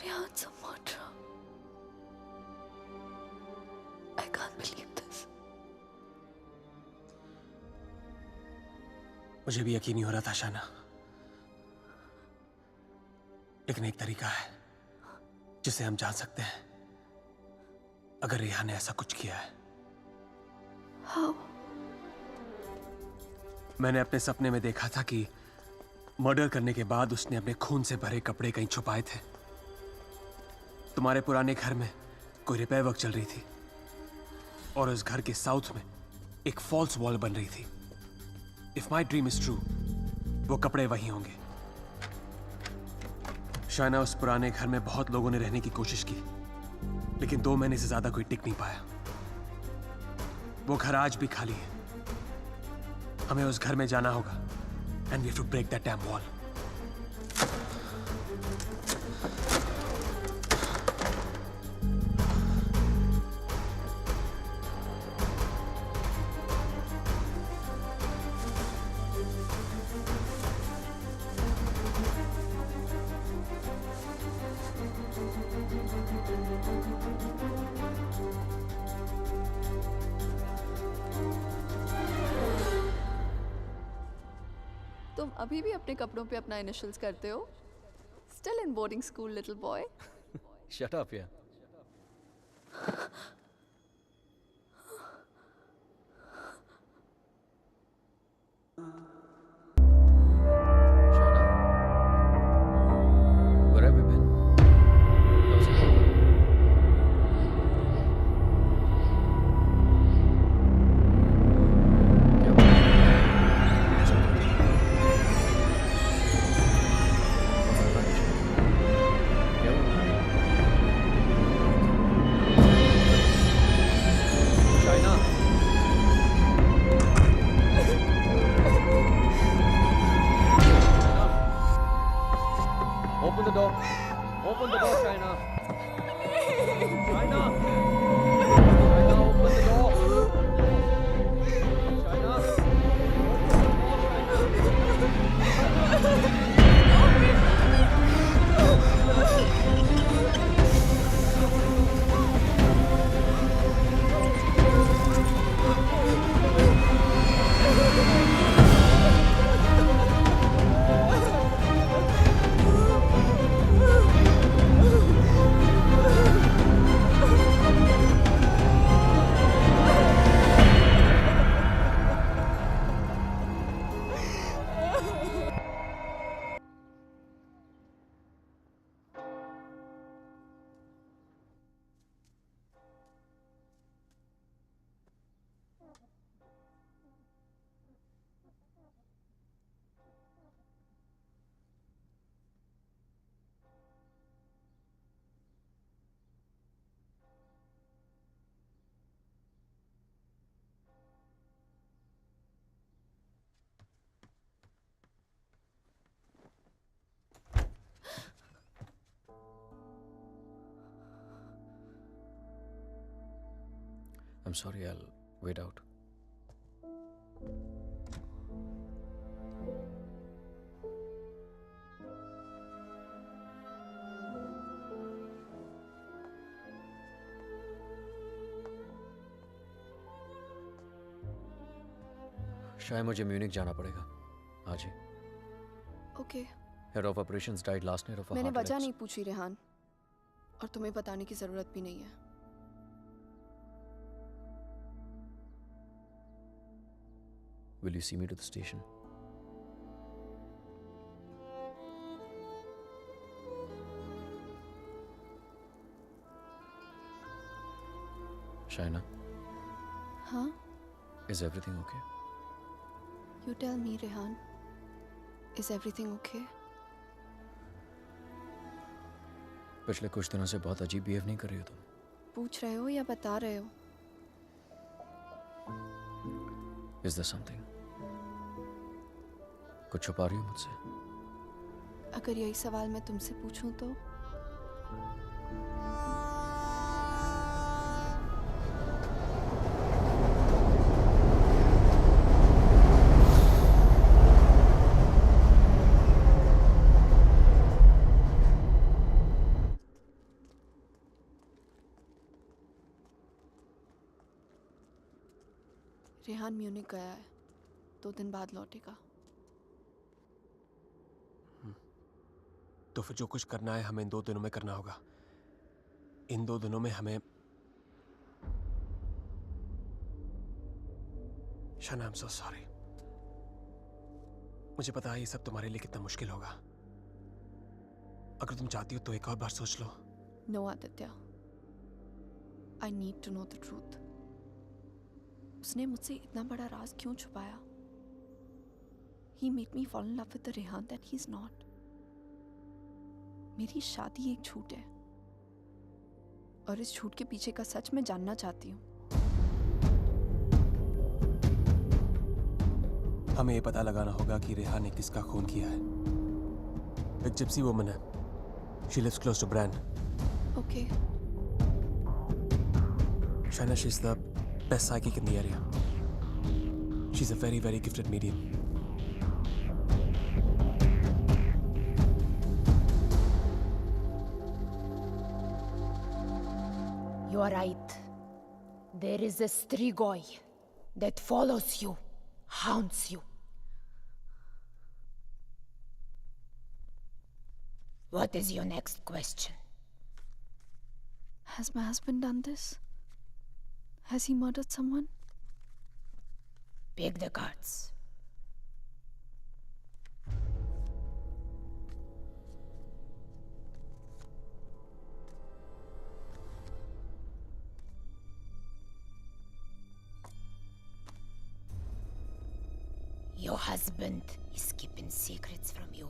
Rehan's a murderer. I can't believe this. मुझे भी यकीन नहीं हो रहा था शाना, लेकिन एक तरीका है जिसे हम जान सकते हैं अगर रेहान ने ऐसा कुछ किया है। How? मैंने अपने सपने में देखा था कि मर्डर करने के बाद उसने अपने खून से भरे कपड़े कहीं छुपाए थे। तुम्हारे पुराने घर में कोई रिपेयर वर्क चल रही थी और उस घर के साउथ में एक फॉल्स वॉल बन रही थी। If my dream is true, वो कपड़े वहीं होंगे। शायना, उस पुराने घर में बहुत लोगों ने रहने की कोशिश की, लेकिन 2 महीने से ज्यादा कोई टिक नहीं पाया। वो घर आज भी खाली है। हमें उस घर में जाना होगा and we have to break that damn wall. तुम अभी भी अपने कपड़ों पे अपना इनिशियल्स करते हो? Still in boarding school, little boy. Shut up, yeah. Shana, where have you been? How's it going? क्या हुआ? सब ठीक है? क्या हुआ? Shaina! Open the door. Open the door, Shaina. Shaina. Shaina, open the door. Shaina. I'm sorry, I'll wait out. शायद मुझे Munich जाना पड़ेगा आज ही। Okay. Head of operations died last night of मैंने वजह नहीं पूछी रेहान, और तुम्हें बताने की जरूरत भी नहीं है। Will you see me to the station? Shaina, हाँ? is everything okay? You tell me, Rehan. Is everything okay? पिछले कुछ दिनों से बहुत अजीब बिहेव नहीं कर रही हो तुम। पूछ रहे हो या बता रहे हो? Is there something? कुछ छुपा रही हो मुझसे? अगर यही सवाल मैं तुमसे पूछूं तो? रेहान म्यूनिक गया है, 2 दिन बाद लौटेगा। तो फिर जो कुछ करना है हमें इन 2 दिनों में करना होगा। इन 2 दिनों में हमें शाना, आई एम सो सॉरी। मुझे पता है ये सब तुम्हारे लिए कितना मुश्किल होगा। अगर तुम चाहती हो तो एक और बार सोच लो। No Aditya, I need to know the truth. उसने मुझसे इतना बड़ा राज क्यों छुपाया? He made me fall in love with the Rehan that he's not. मेरी शादी एक झूठ है, और इस झूठ के पीछे का सच मैं जानना चाहती हूँ। हमें ये पता लगाना होगा कि रेहान ने किसका खून किया है। एक जिप्सी वुमन है। She lives close to Bran. Okay. Shaina, she's the best psychic in the area. She's a very, very gifted medium. You are right. There is a Strigoi that follows you, haunts you. What is your next question? Has my husband done this? Has he murdered someone? Pick the cards. Your husband is keeping secrets from you.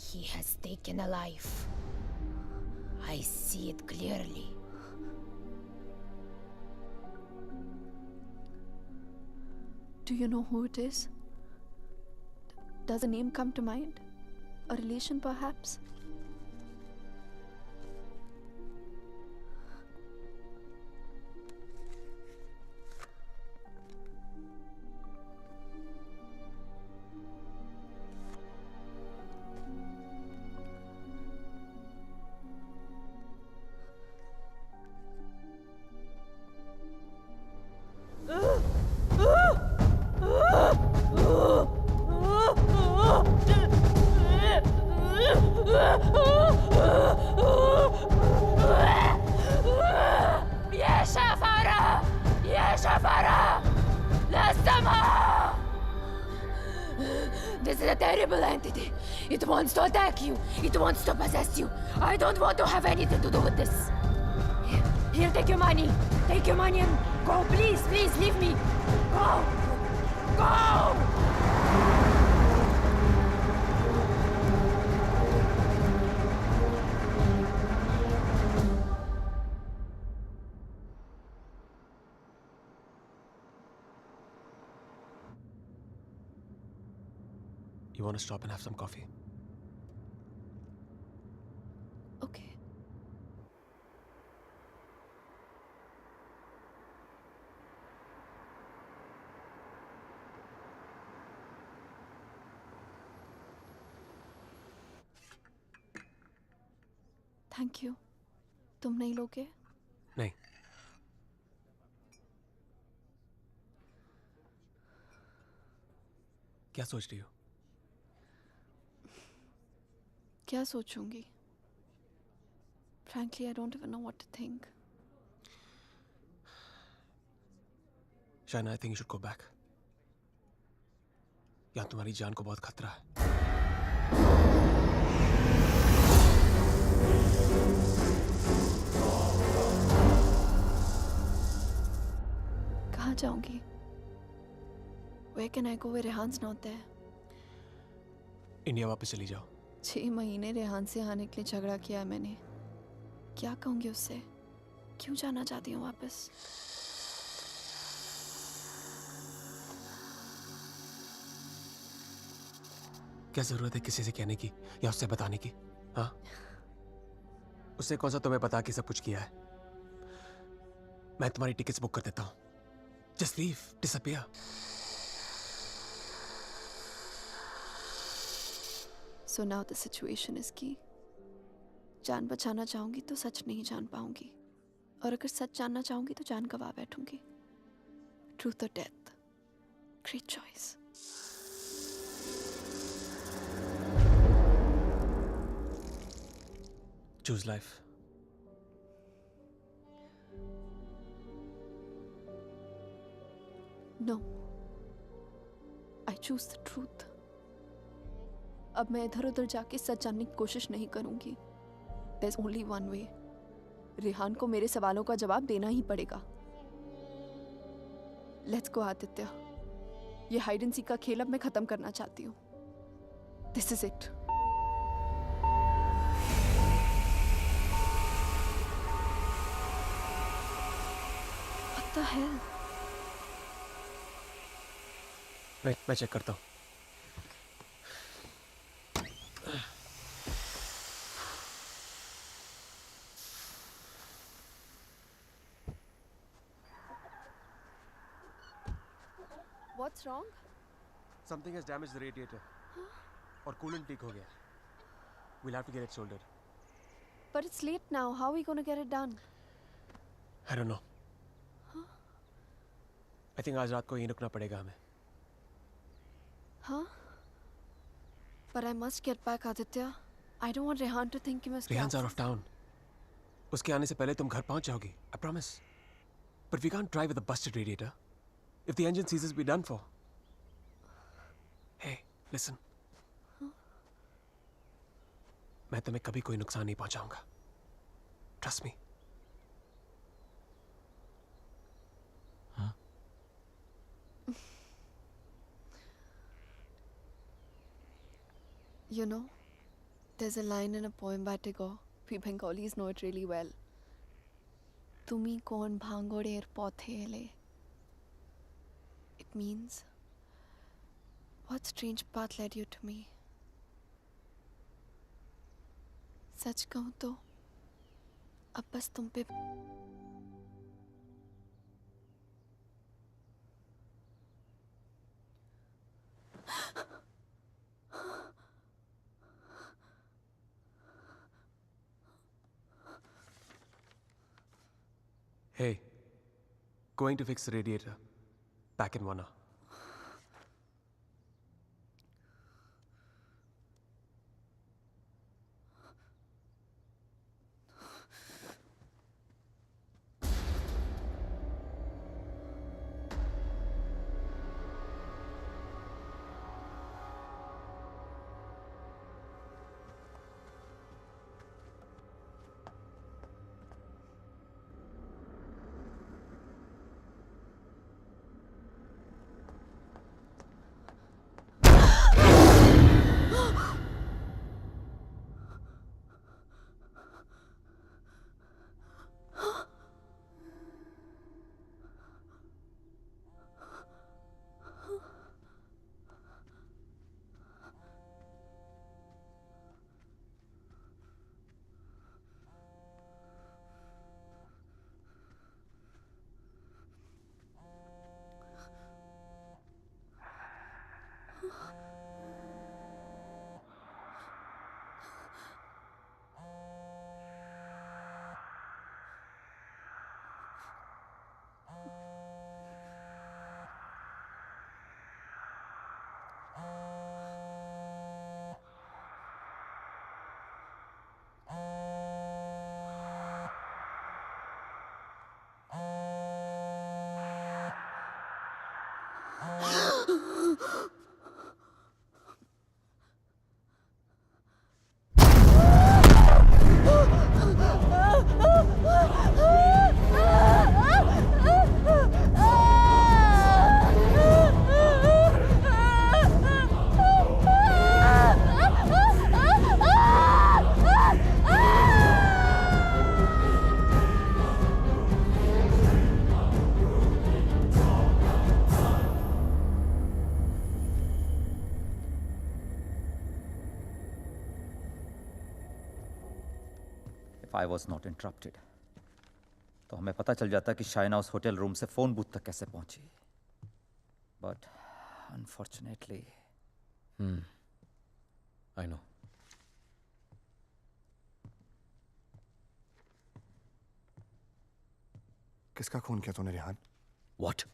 He has taken a life. I see it clearly. Do you know who it is? Does a name come to mind? A relation, perhaps? This is a terrible entity. It wants to attack you. It wants to possess you. I don't want to have anything to do with this. Here, take your money. Take your money and go. Please, please, leave me. Go. Go! You want to stop and have some coffee? Okay. Thank you. तुम नहीं लोगे? नहीं। क्या सोच रही हो? क्या सोचूंगी? Frankly, I don't even know what to think. Shaina, I think you should go back. यहाँ तुम्हारी जान को बहुत खतरा है. कहाँ जाऊंगी? Where can I go where Rehan's not there? India वापस चली जाओ. 6 महीने रेहान से आने के लिए झगड़ा किया है मैंने. क्या कहूंगी उससे? क्यों जाना चाहती हूँ वापस? क्या जरूरत है किसी से कहने की या उससे बताने की? हाँ, उसने कौन सा तुम्हें बता के सब कुछ किया है? मैं तुम्हारी टिकट्स बुक कर देता हूँ. Just leave, disappear. So now the situation is key. जान बचाना चाहूंगी तो सच नहीं जान पाऊंगी, और अगर सच जानना चाहूंगी तो जान गवा बैठूंगी. Truth or death? Great choice. Choose life. No. I choose the truth. अब मैं इधर उधर जाके सच जानने की कोशिश नहीं करूंगी. There's only one way. Rehan को मेरे सवालों का जवाब देना ही पड़ेगा. Let's go, Aditya. ये हाइड एंड सीक का खेल अब मैं खत्म करना चाहती हूँ. This is it. What the hell? मैं चेक करता हूँ. What's wrong? Something has damaged the radiator. और coolant leak हो गया. We'll have to get it soldered. But it's late now. How are we gonna get it done? I don't know. I think आज रात को यहीं रुकना पड़ेगा हमें. Huh? But I must get back, Aditya. I don't want Rehan to think he must. Rehan's out of town. उसके आने से पहले तुम घर पहुंच जाओगी. I promise. But we can't drive with a busted radiator. If the engine seizes, we're done for. Hey, listen. मैं तुम्हें कभी कोई नुकसान नहीं पहुंचाऊंगा. Trust me. You know, there's a line in a poem by Tagore. We Bengalis know it really well. Tumi kon bhangorer pothele. It means, what strange path led you to me? सच कहूं तो अब बस तुम पे Hey, going to fix the radiator. Back in 1 hour. If I was not interrupted, तो हमें पता चल जाता कि शाइना उस होटल रूम से फोन बूथ तक कैसे पहुंची. But unfortunately, I know. किसका खून किया तूने रेहान? What?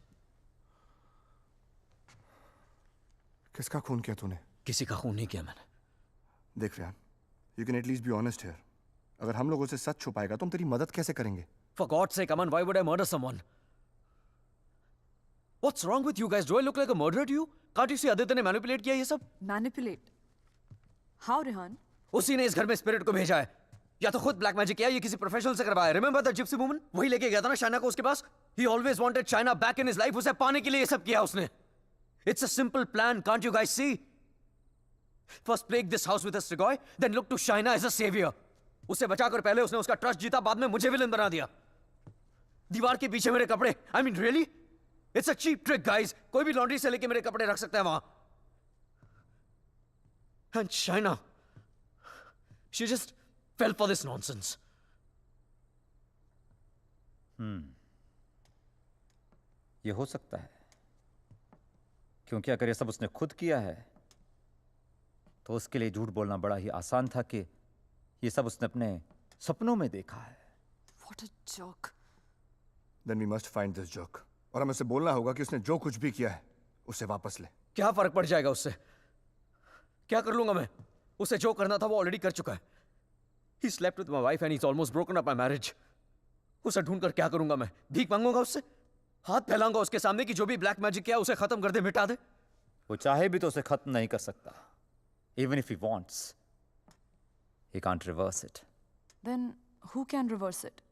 किसका खून किया तूने? किसी का खून नहीं किया मैंने. देख Rehan, you can at least be honest here. अगर हम लोगों से सच छुपाएगा तो हम तेरी मदद कैसे करेंगे? For God's sake, Aman, why would I murder someone? What's wrong with you guys? Do I look like a murderer to you? Can't you see Aditya ने manipulate किया ये सब? Manipulate? How, Rehan? उसी ने इस घर में स्पिरिट को भेजा है. या तो खुद ब्लैक मैजिक किया या किसी प्रोफेशनल से करवाया. Remember the gypsy woman? वही लेके गया था ना शाइना को उसके पास. He always wanted Shaina back in his life. उसे पाने के लिए ये सब किया उसने. It's a simple plan. Can't you guys see? First plague this house with a Strigoi, then look to Shaina as a savior. उसे बचाकर पहले उसने उसका ट्रस्ट जीता, बाद में मुझे विलन बना दिया. दीवार के पीछे मेरे कपड़े. I mean, really? It's a cheap trick, guys. कोई भी लॉन्ड्री से लेके मेरे कपड़े रख सकता है वहां. And Shaina, she just fell for this nonsense. ये हो सकता है, क्योंकि अगर ये सब उसने खुद किया है तो उसके लिए झूठ बोलना बड़ा ही आसान था कि ये सब उसने अपने सपनों में देखा है. What a joke. Then we must find this joke. और हमें उसे बोलना होगा कि उसने जो कुछ भी किया है उसे वापस ले. क्या फर्क पड़ जाएगा उससे? क्या कर लूंगा मैं? उसे जो करना था वो ऑलरेडी कर चुका है. He slept with my wife and he's almost broken up my marriage. उसे ढूंढकर क्या करूंगा मैं? भीख मांगूंगा उससे? हाथ फैलाऊंगा उसके सामने कि जो भी ब्लैक मैजिक किया उसे खत्म कर दे, मिटा दे? वो चाहे भी तो उसे खत्म नहीं कर सकता. Even if he wants, he can't reverse it. Then who can reverse it?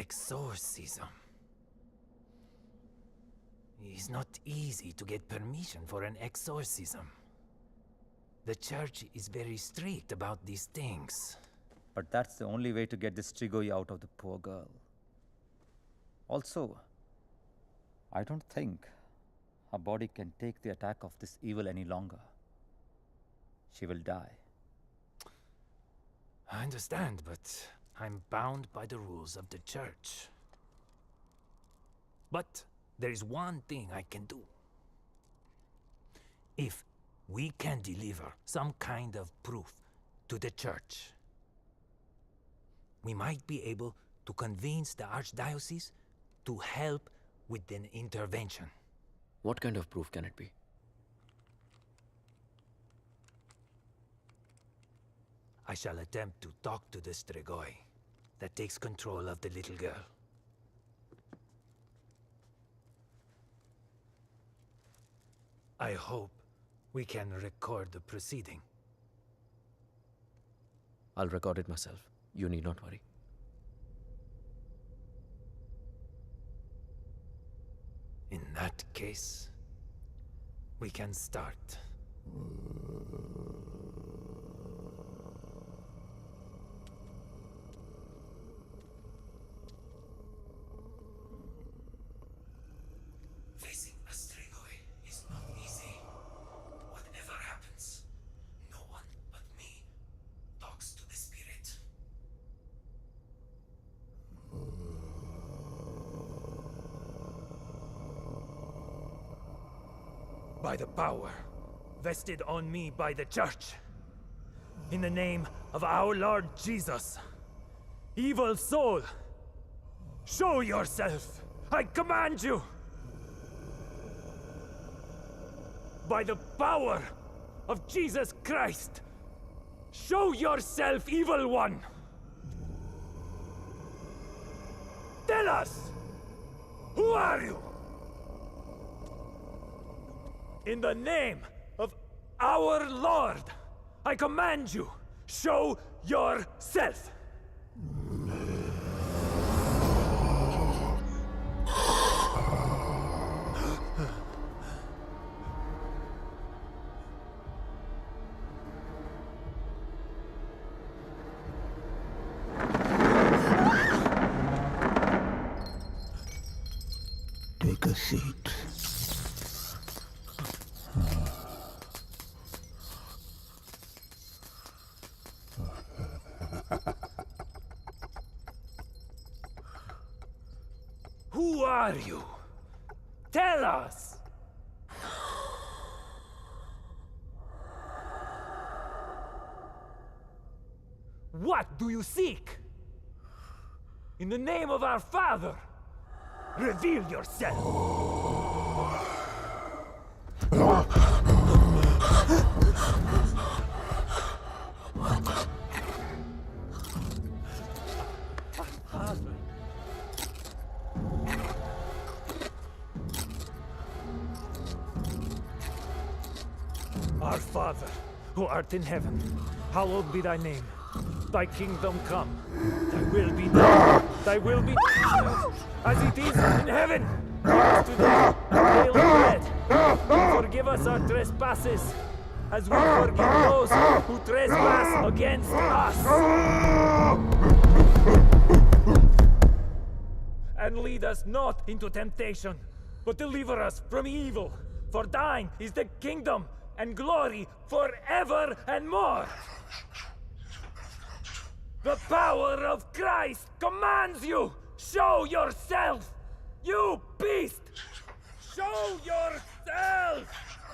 Exorcism. It's not easy to get permission for an exorcism. The church is very strict about these things. But that's the only way to get this Strigoi out of the poor girl. Also, I don't think her body can take the attack of this evil any longer. She will die. I understand, but I'm bound by the rules of the church. But there is one thing I can do. If we can deliver some kind of proof to the church, we might be able to convince the archdiocese to help with an intervention. What kind of proof can it be? I shall attempt to talk to the Strigoi that takes control of the little girl. I hope we can record the proceeding. I'll record it myself. You need not worry. In that case, we can start. Facing a Strigoi is not easy. Whatever happens, no one but me talks to the spirit. By the power vested on me by the Church, in the name of our Lord Jesus, evil soul, show yourself! I command you! By the power of Jesus Christ, show yourself, evil one! Tell us! Who are you? In the name of our Lord, I command you, show yourself! Take a seat. Who are you? Tell us! What do you seek? In the name of our Father, reveal yourself! Our Father, who art in heaven, hallowed be thy name. Thy kingdom come. Thy will be done. Thy will be done as it is in heaven. Give us today our daily bread. And forgive us our trespasses, as we forgive those who trespass against us. And lead us not into temptation, but deliver us from evil. For thine is the kingdom and glory forever and more. The power of Christ commands you! Show yourself! You beast! Show yourself!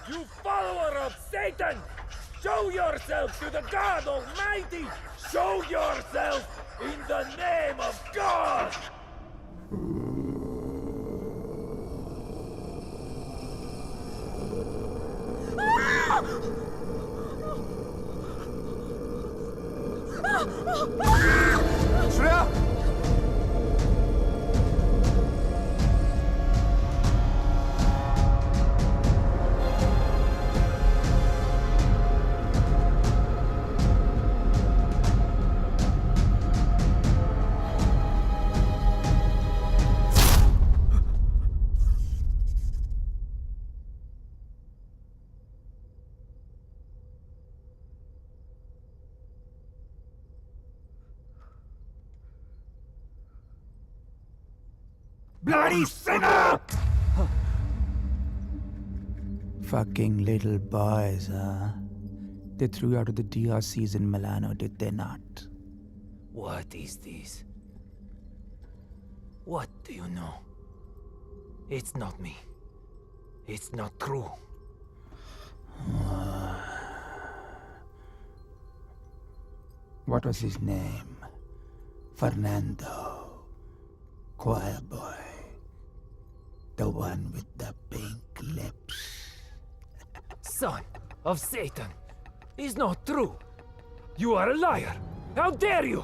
You follower of Satan! Show yourself to the God Almighty! Show yourself in the name of God! Shreya! Bloody sinner! Fucking little boys, huh? They threw you out of the DRCs in Milano, did they not? What is this? What do you know? It's not me. It's not true. What was his name? Fernando. Choir boy. The one with the pink lips. Son of Satan. Is not true. You are a liar. How dare you?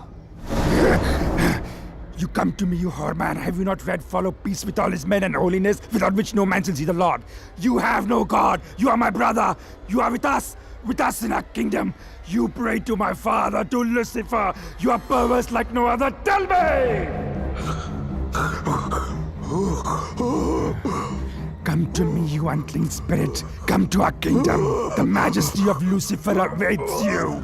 You come to me, you whoreman. Have you not read follow peace with all his men and holiness, without which no man shall see the Lord? You have no God. You are my brother. You are with us in our kingdom. You pray to my father, to Lucifer. You are perverse like no other. Tell me! Come to me, you unclean spirit. Come to our kingdom. The majesty of Lucifer awaits you.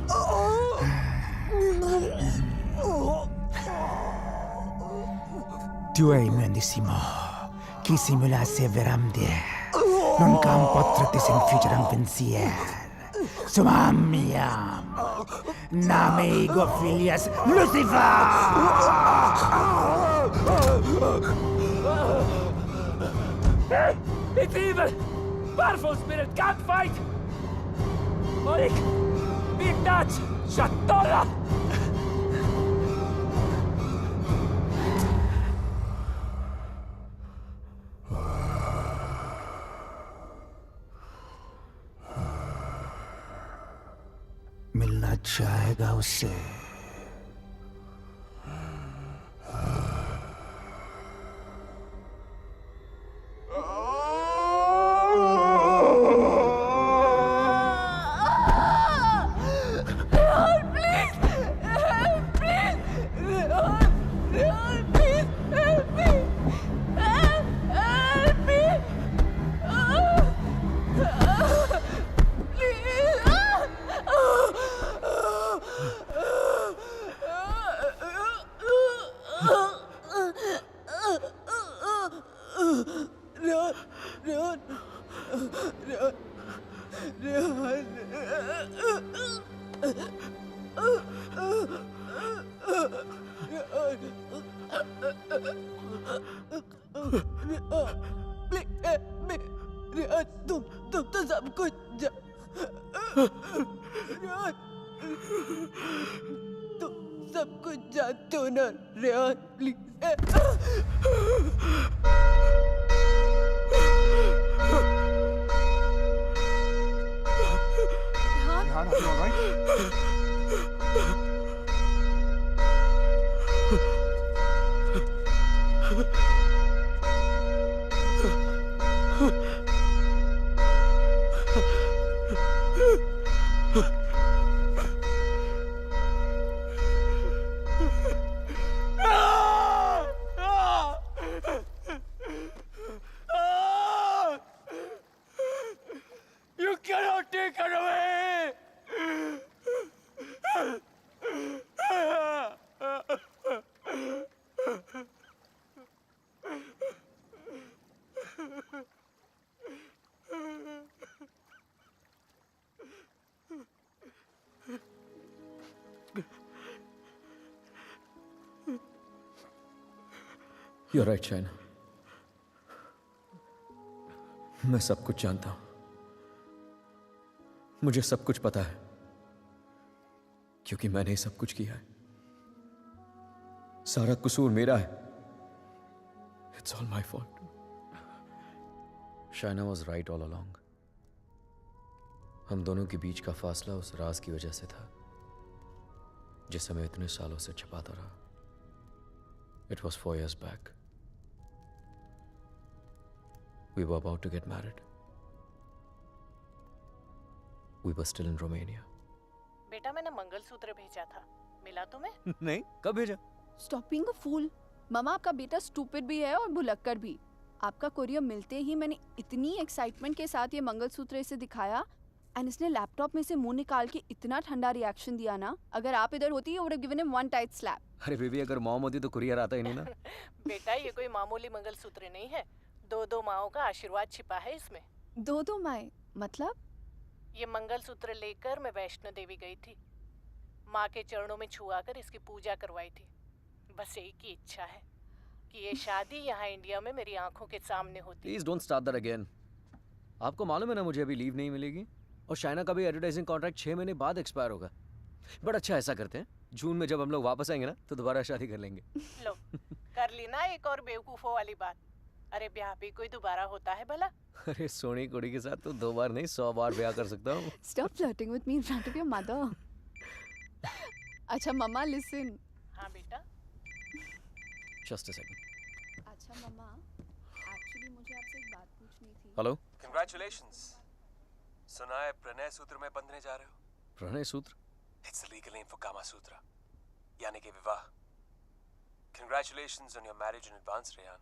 Tu hai menissimo. Chi simulasse veramde. Non cam potrete infiggere pensier. Sumamiam. Name ego filias Lucifer! It's evil! Powerful spirit can't fight! Morik! Big touch! Shatola! मिलना चाहेगा उससे तुम तो सब कुछ तुम सब कुछ जानते हो ना Rehan please Rehan, are you all right? You cannot take her away! You're right, China. मैं सब कुछ जानता हूं. मुझे सब कुछ पता है क्योंकि मैंने ही सब कुछ किया है. सारा कसूर मेरा है. It's all my fault. Shaina was right all along. हम दोनों के बीच का फासला उस राज की वजह से था जिसे मैं इतने सालों से छिपाता रहा. It was 4 years back. We were about to get married. We were still in Romania. बेटा मैंने मंगलसूत्र भेजा था, मिला तुम्हें? नहीं, कब भेजा? Stop being a fool. मामा आपका बेटा स्टूपिड भी है और भुलक्कड़ भी. आपका कोरियर मिलते ही मैंने इतनी एक्साइटमेंट के साथ ये मंगलसूत्र इसे दिखाया एंड इसने लैपटॉप में से मुंह निकाल के इतना ठंडा रिएक्शन दिया ना. अगर आप इधर होती you would have given him one tight slap. अरे बेबी, अगर मॉम होती तो कुरियर आता ही नहीं ना. बेटा ये कोई मामूली मंगलसूत्र नहीं है, 2 माओं का आशीर्वाद छिपा है इसमें. 2 माएं मतलब? ये मंगलसूत्र लेकर मैं वैष्णो देवी गई थी. माँ के चरणों में छुआ कर इसकी पूजा करवाई थी. बस एक ही इच्छा है कि ये शादी यहाँ इंडिया में मेरी आंखों के सामने होती. Please don't start that again. आपको मालूम है ना मुझे अभी लीव नहीं मिलेगी और शाइना का भी एडवर्टाइजिंग कॉन्ट्रैक्ट 6 महीने बाद एक्सपायर होगा. बट अच्छा ऐसा करते हैं, जून में जब हम लोग वापस आएंगे ना तो दोबारा शादी कर लेंगे. लो कर ली ना एक और बेवकूफों वाली बात. अरे ब्याह भी कोई दोबारा होता है भला? अरे सोनी कुड़ी के साथ तो 2 बार नहीं 100 बार ब्याह कर सकता हूँ. Stop flirting with me in front of your mother. अच्छा मम्मा listen. हाँ बेटा. Just a second. अच्छा मम्मा, actually मुझे आपसे एक बात पूछनी थी. हेलो. Congratulations. सुना है प्रणय सूत्र में बंधने जा रहे हो? प्रणय सूत्र? It's the legal name for Kama Sutra. यानी कि विवाह. Congratulations on your marriage in advance, Rehan.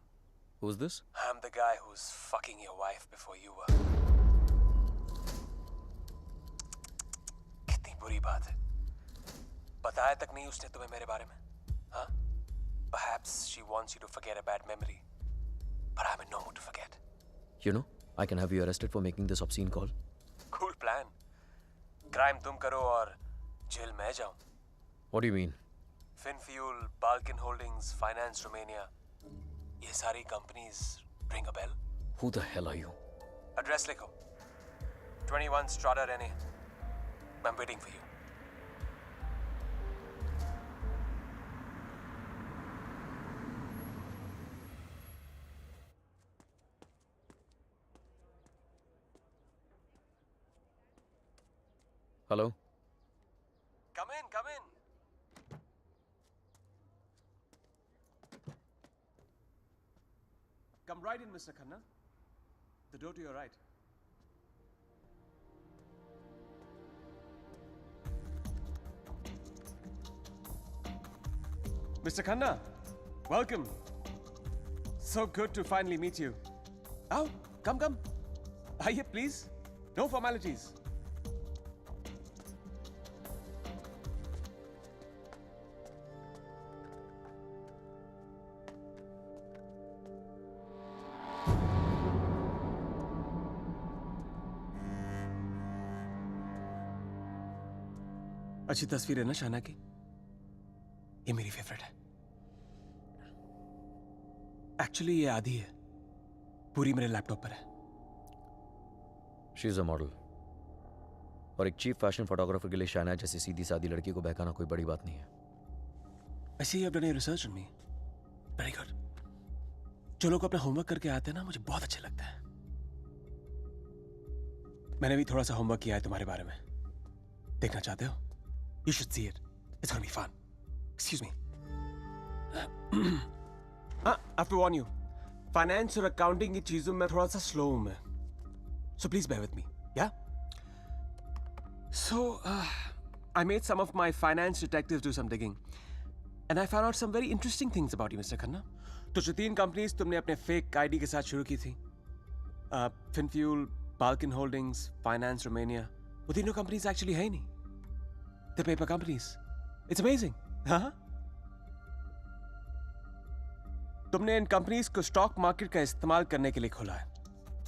Who's this? I'm the guy who's fucking your wife before you were. कितनी बुरी बात है. बताया तक नहीं उसने तुम्हें मेरे बारे में, हाँ? Perhaps she wants you to forget a bad memory, but I'm in no mood to forget. You know, I can have you arrested for making this obscene call. Cool plan. Crime तुम करो और jail मैं जाऊं. What do you mean? Finfuel, Balkan Holdings, Finance Romania, ये सारी companies ring a bell. Who the hell are you? Address लिखो. 21 Strada Rene. I'm waiting for you. Hello? Come in, come in. Come right in, Mr. Khanna. The door to your right. Mr. Khanna, welcome. So good to finally meet you. Oh, come, come. Aye, please. No formalities. अच्छी तस्वीर है ना शाना की? ये मेरी favourite है. Actually ये आधी है, पूरी मेरे लैपटॉप पर है. She is a model. और एक चीफ फैशन फोटोग्राफर के लिए शाना जैसी सीधी सादी लड़की को बहकाना कोई बड़ी बात नहीं है. I see you have done your research on me. Very good. जो लोग अपना होमवर्क करके आते हैं ना, मुझे बहुत अच्छे लगता है. मैंने भी थोड़ा सा होमवर्क किया है तुम्हारे बारे में. देखना चाहते हो? You should see it. It's gonna be fun. Excuse me. I have to warn you. Finance और accounting की चीजों में थोड़ा सा slow हूँ मैं. So please bear with me. Yeah? So, I made some of my finance detectives do some digging. And I found out some very interesting things about you, Mr. Khanna. तो जो 3 companies तुमने अपने fake ID के साथ शुरू की थी, Finfuel, Balkan Holdings, Finance Romania, वो तीनों companies actually है ही नहीं. The paper companies. It's amazing. हाँ? तुमने इन कंपनीज को स्टॉक मार्केट का इस्तेमाल करने के लिए खोला है.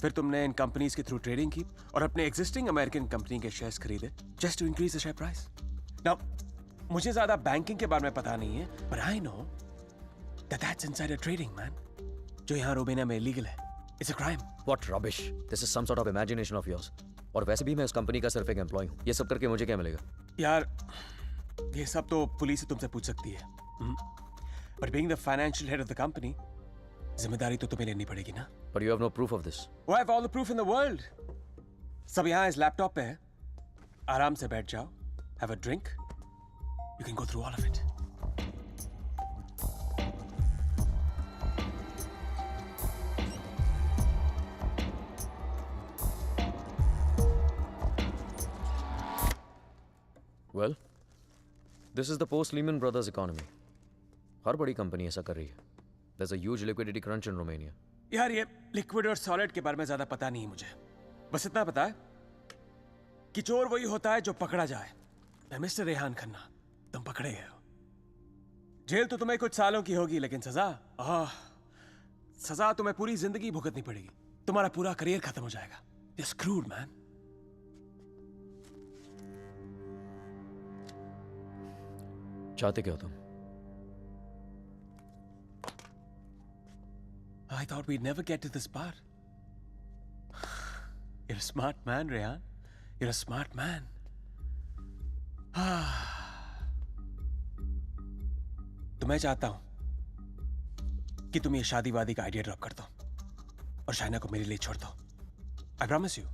फिर तुमने इन कंपनीज के थ्रू ट्रेडिंग की और अपने एग्जिस्टिंग अमेरिकन कंपनी के शेयर्स खरीदे just to increase the share price. Now मुझे ज्यादा बैंकिंग के बारे में पता नहीं है, but I know that that's insider trading man, जो यहाँ रोमेनिया में इलीगल है. It's a crime. What rubbish. This is some sort of imagination of yours. और वैसे भी मैं उस कंपनी का सिर्फ एक एम्प्लॉय हूँ. ये सब करके मुझे क्या मिलेगा? यार ये सब तो पुलिस तुमसे पूछ सकती है. But being the financial head of the company, जिम्मेदारी तो तुम्हें लेनी पड़ेगी ना. But you have no proof of this. Oh, I have all the proof in the world. सब यहाँ इस लैपटॉप पे है. आराम से बैठ जाओ. Have a drink. You can go through all of it. Well, this is the post-Lehman Brothers economy. हर बड़ी कंपनी ऐसा कर रही है. There's a huge liquidity crunch in Romania. यार ये लिक्विड और सॉलिड के बारे में ज्यादा पता नहीं है मुझे. बस इतना पता है कि चोर वही होता है जो पकड़ा जाए. मैं मिस्टर रेहान खन्ना, तुम पकड़े गए हो. जेल तो तुम्हें कुछ सालों की होगी, लेकिन सजा तुम्हें पूरी जिंदगी भुगतनी पड़ेगी. तुम्हारा पूरा करियर खत्म हो जाएगा. You're screwed, man. चाहते क्या हो तुम? I thought we'd never get to this part. You're a smart man, Rehan. You're a smart man. तो मैं चाहता हूं कि तुम ये शादी वादी का आइडिया ड्रॉप कर दो और शाइना को मेरे लिए छोड़ दो. I promise you,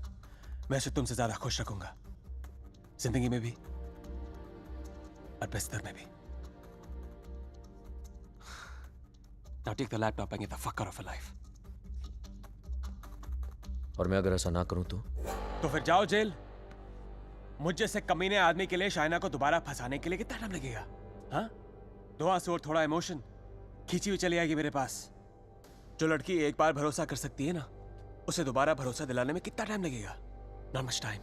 मैं उसे तुमसे ज्यादा खुश रखूंगा, जिंदगी में भी और बिस्तर में भी. Now take the laptop and get the fuck out of her life. और मैं अगर ऐसा ना करूं तो फिर जाओ जेल. मुझ जैसे कमीने आदमी के लिए शाइना को दोबारा फंसाने के लिए कितना टाइम लगेगा? हाँ? 2 आंसू और थोड़ा इमोशन, खींची हुई चली आएगी मेरे पास. जो लड़की एक बार भरोसा कर सकती है ना, उसे दोबारा भरोसा दिलाने में कितना टाइम लगेगा? Not much time.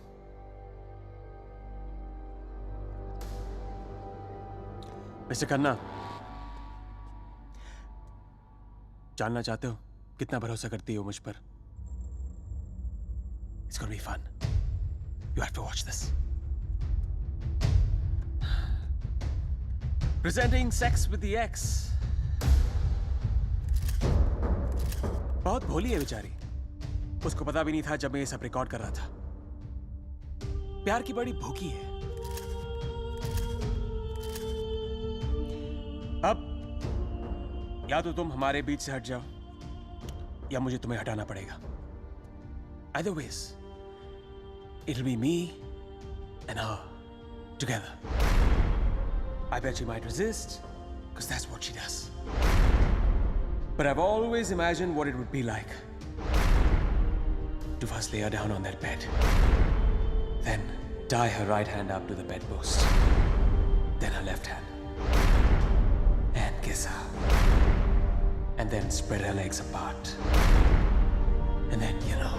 Mister Khanna, जानना चाहते हो कितना भरोसा करती हो मुझ पर? It's gonna be fun. You have to watch this. Presenting Sex with the Ex. बहुत भोली है बेचारी। उसको पता भी नहीं था जब मैं ये सब रिकॉर्ड कर रहा था। प्यार की बड़ी भूखी है। अब या तो तुम हमारे बीच से हट जाओ या मुझे तुम्हें हटाना पड़ेगा। Either ways, it'll be me and her together. I bet she might resist, because that's what she does. But I've always imagined what it would be like to first lay her down on that bed, then tie her right hand up to the bedpost, then her left hand, and kiss her, and then spread her legs apart, and then, you know.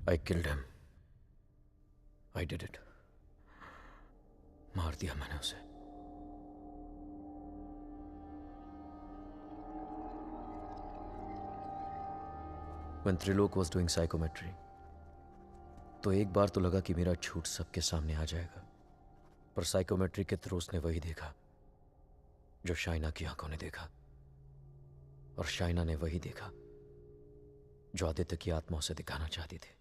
I killed him. I did it. मार दिया मैंने उसे। When Trilok was doing psychometry, तो एक बार तो लगा कि मेरा झूठ सबके सामने आ जाएगा, पर साइकोमेट्री के थ्रू उसने वही देखा जो शाइना की आंखों ने देखा, और शाइना ने वही देखा जो आदित्य की आत्मा उसे दिखाना चाहती थी।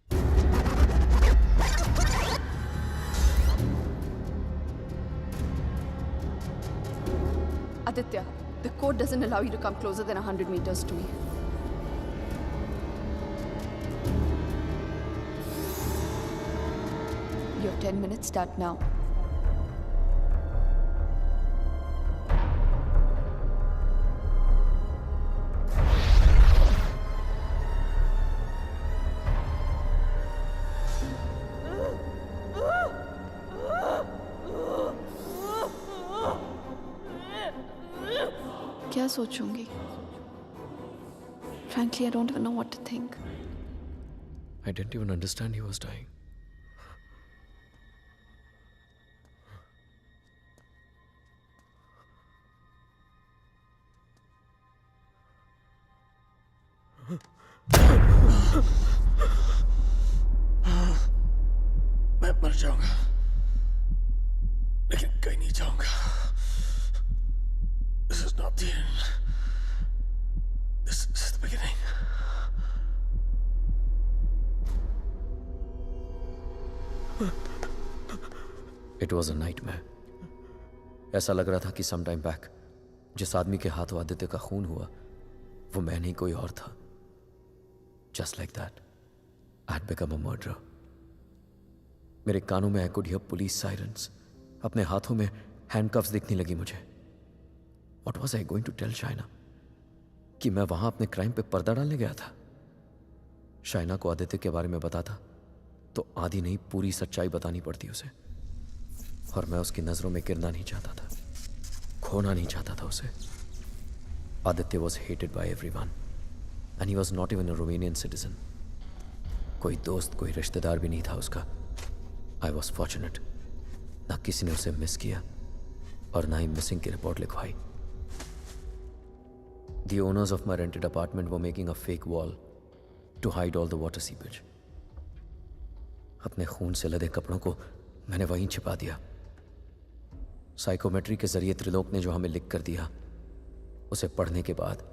Aditya, the code doesn't allow you to come closer than 100 meters to me. Your 10 minutes start now. क्या सोचूंगी? Frankly, I don't even know what to think. I didn't even understand he was dying. मैं मर जाऊंगा, लेकिन कहीं नहीं जाऊंगा। This is not the end. This is the beginning. It was a nightmare. ऐसा लग रहा था कि some time back जिस आदमी के हाथों आदित्य का खून हुआ वो मैं नहीं कोई और था। Just like that, I had become a murderer. मेरे कानों में I could hear police sirens. अपने हाथों में handcuffs दिखने लगी मुझे। What was I going to tell Shaina? कि मैं वहां अपने क्राइम पे पर्दा डालने गया था। शाइना को आदित्य के बारे में बताता तो आधी नहीं पूरी सच्चाई बतानी पड़ती उसे, और मैं उसकी नजरों में गिरना नहीं चाहता था, खोना नहीं चाहता था उसे। Aditya was hated by everyone and he was not even a Romanian citizen. कोई दोस्त कोई रिश्तेदार भी नहीं था उसका। I was fortunate. ना किसी ने उसे मिस किया और ना ही मिसिंग की रिपोर्ट लिखवाई। The owners of my rented apartment were making a fake wall to hide all the water seepage. अपने खून से लदे कपड़ों को मैंने वहीं छिपा दिया। साइकोमेट्री के जरिए त्रिलोक ने जो हमें लिख कर दिया, उसे पढ़ने के बाद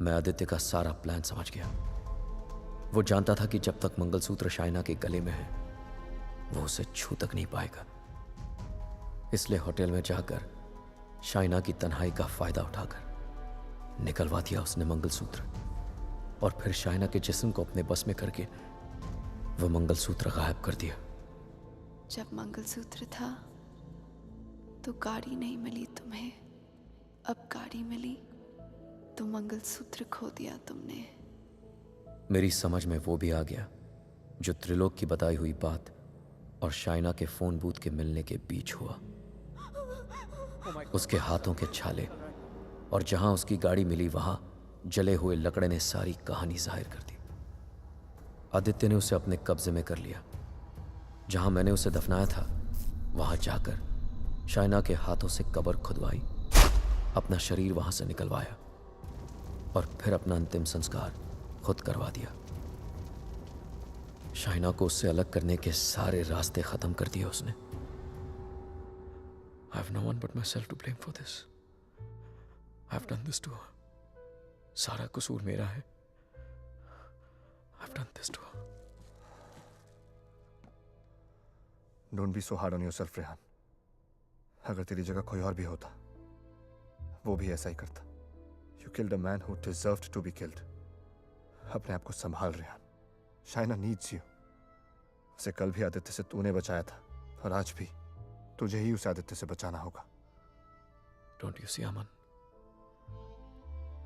मैं आदित्य का सारा प्लान समझ गया। वो जानता था कि जब तक मंगलसूत्र शाइना के गले में है वो उसे छू तक नहीं पाएगा। इसलिए होटल में जाकर शाइना की तन्हाई का फायदा उठाकर निकलवा दिया उसने मंगलसूत्र, और फिर शाइना के जिस्म को अपने बस में करके वो मंगलसूत्र गायब कर दिया। जब मंगलसूत्र था तो गाड़ी नहीं मिली तुम्हें, अब गाड़ी मिली तो मंगलसूत्र खो दिया तुमने। मेरी समझ में वो भी आ गया जो त्रिलोक की बताई हुई बात और शाइना के फोन बूथ के मिलने के बीच हुआ। उसके हाथों के छाले और जहां उसकी गाड़ी मिली वहां जले हुए लकड़े ने सारी कहानी जाहिर कर दी। आदित्य ने उसे अपने कब्जे में कर लिया। जहां मैंने उसे दफनाया था वहां जाकर शाइना के हाथों से कब्र खुदवाई, अपना शरीर वहां से निकलवाया और फिर अपना अंतिम संस्कार खुद करवा दिया। शाइना को उससे अलग करने के सारे रास्ते खत्म कर दिए उसने। I have no one but myself to blame for this. I have done this to her. सारा कसूर मेरा है। I have done this to her. Don't be so hard on yourself, Rehan. अगर तेरी जगह कोई और भी होता वो भी ऐसा ही करता। You killed a man who deserved to be killed. अपने आप को संभाल रेहान। Shaina needs you. उसे कल भी आदित्य से तूने बचाया था और आज भी तुझे ही उसे आदित्य से बचाना होगा। Don't you see, अमन?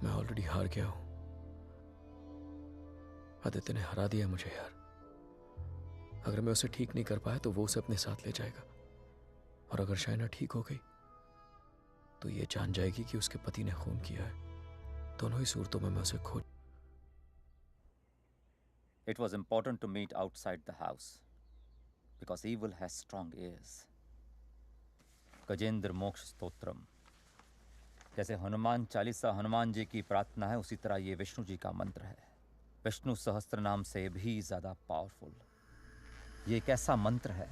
मैं ऑलरेडी हार गया हूं। आदित्य ने हरा दिया मुझे यार। अगर मैं उसे ठीक नहीं कर पाया तो वो उसे अपने साथ ले जाएगा, और अगर शाइना ठीक हो गई तो ये जान जाएगी कि उसके पति ने खून किया है। दोनों ही सूरतों में मैं उसे खो। It was important to meet outside the house because evil has strong ears. Gajendra मोक्ष स्तोत्रम, जैसे हनुमान चालीसा हनुमान जी की प्रार्थना है, उसी तरह ये विष्णु जी का मंत्र है। विष्णु सहस्त्र नाम से भी ज्यादा पावरफुल। ये एक ऐसा मंत्र है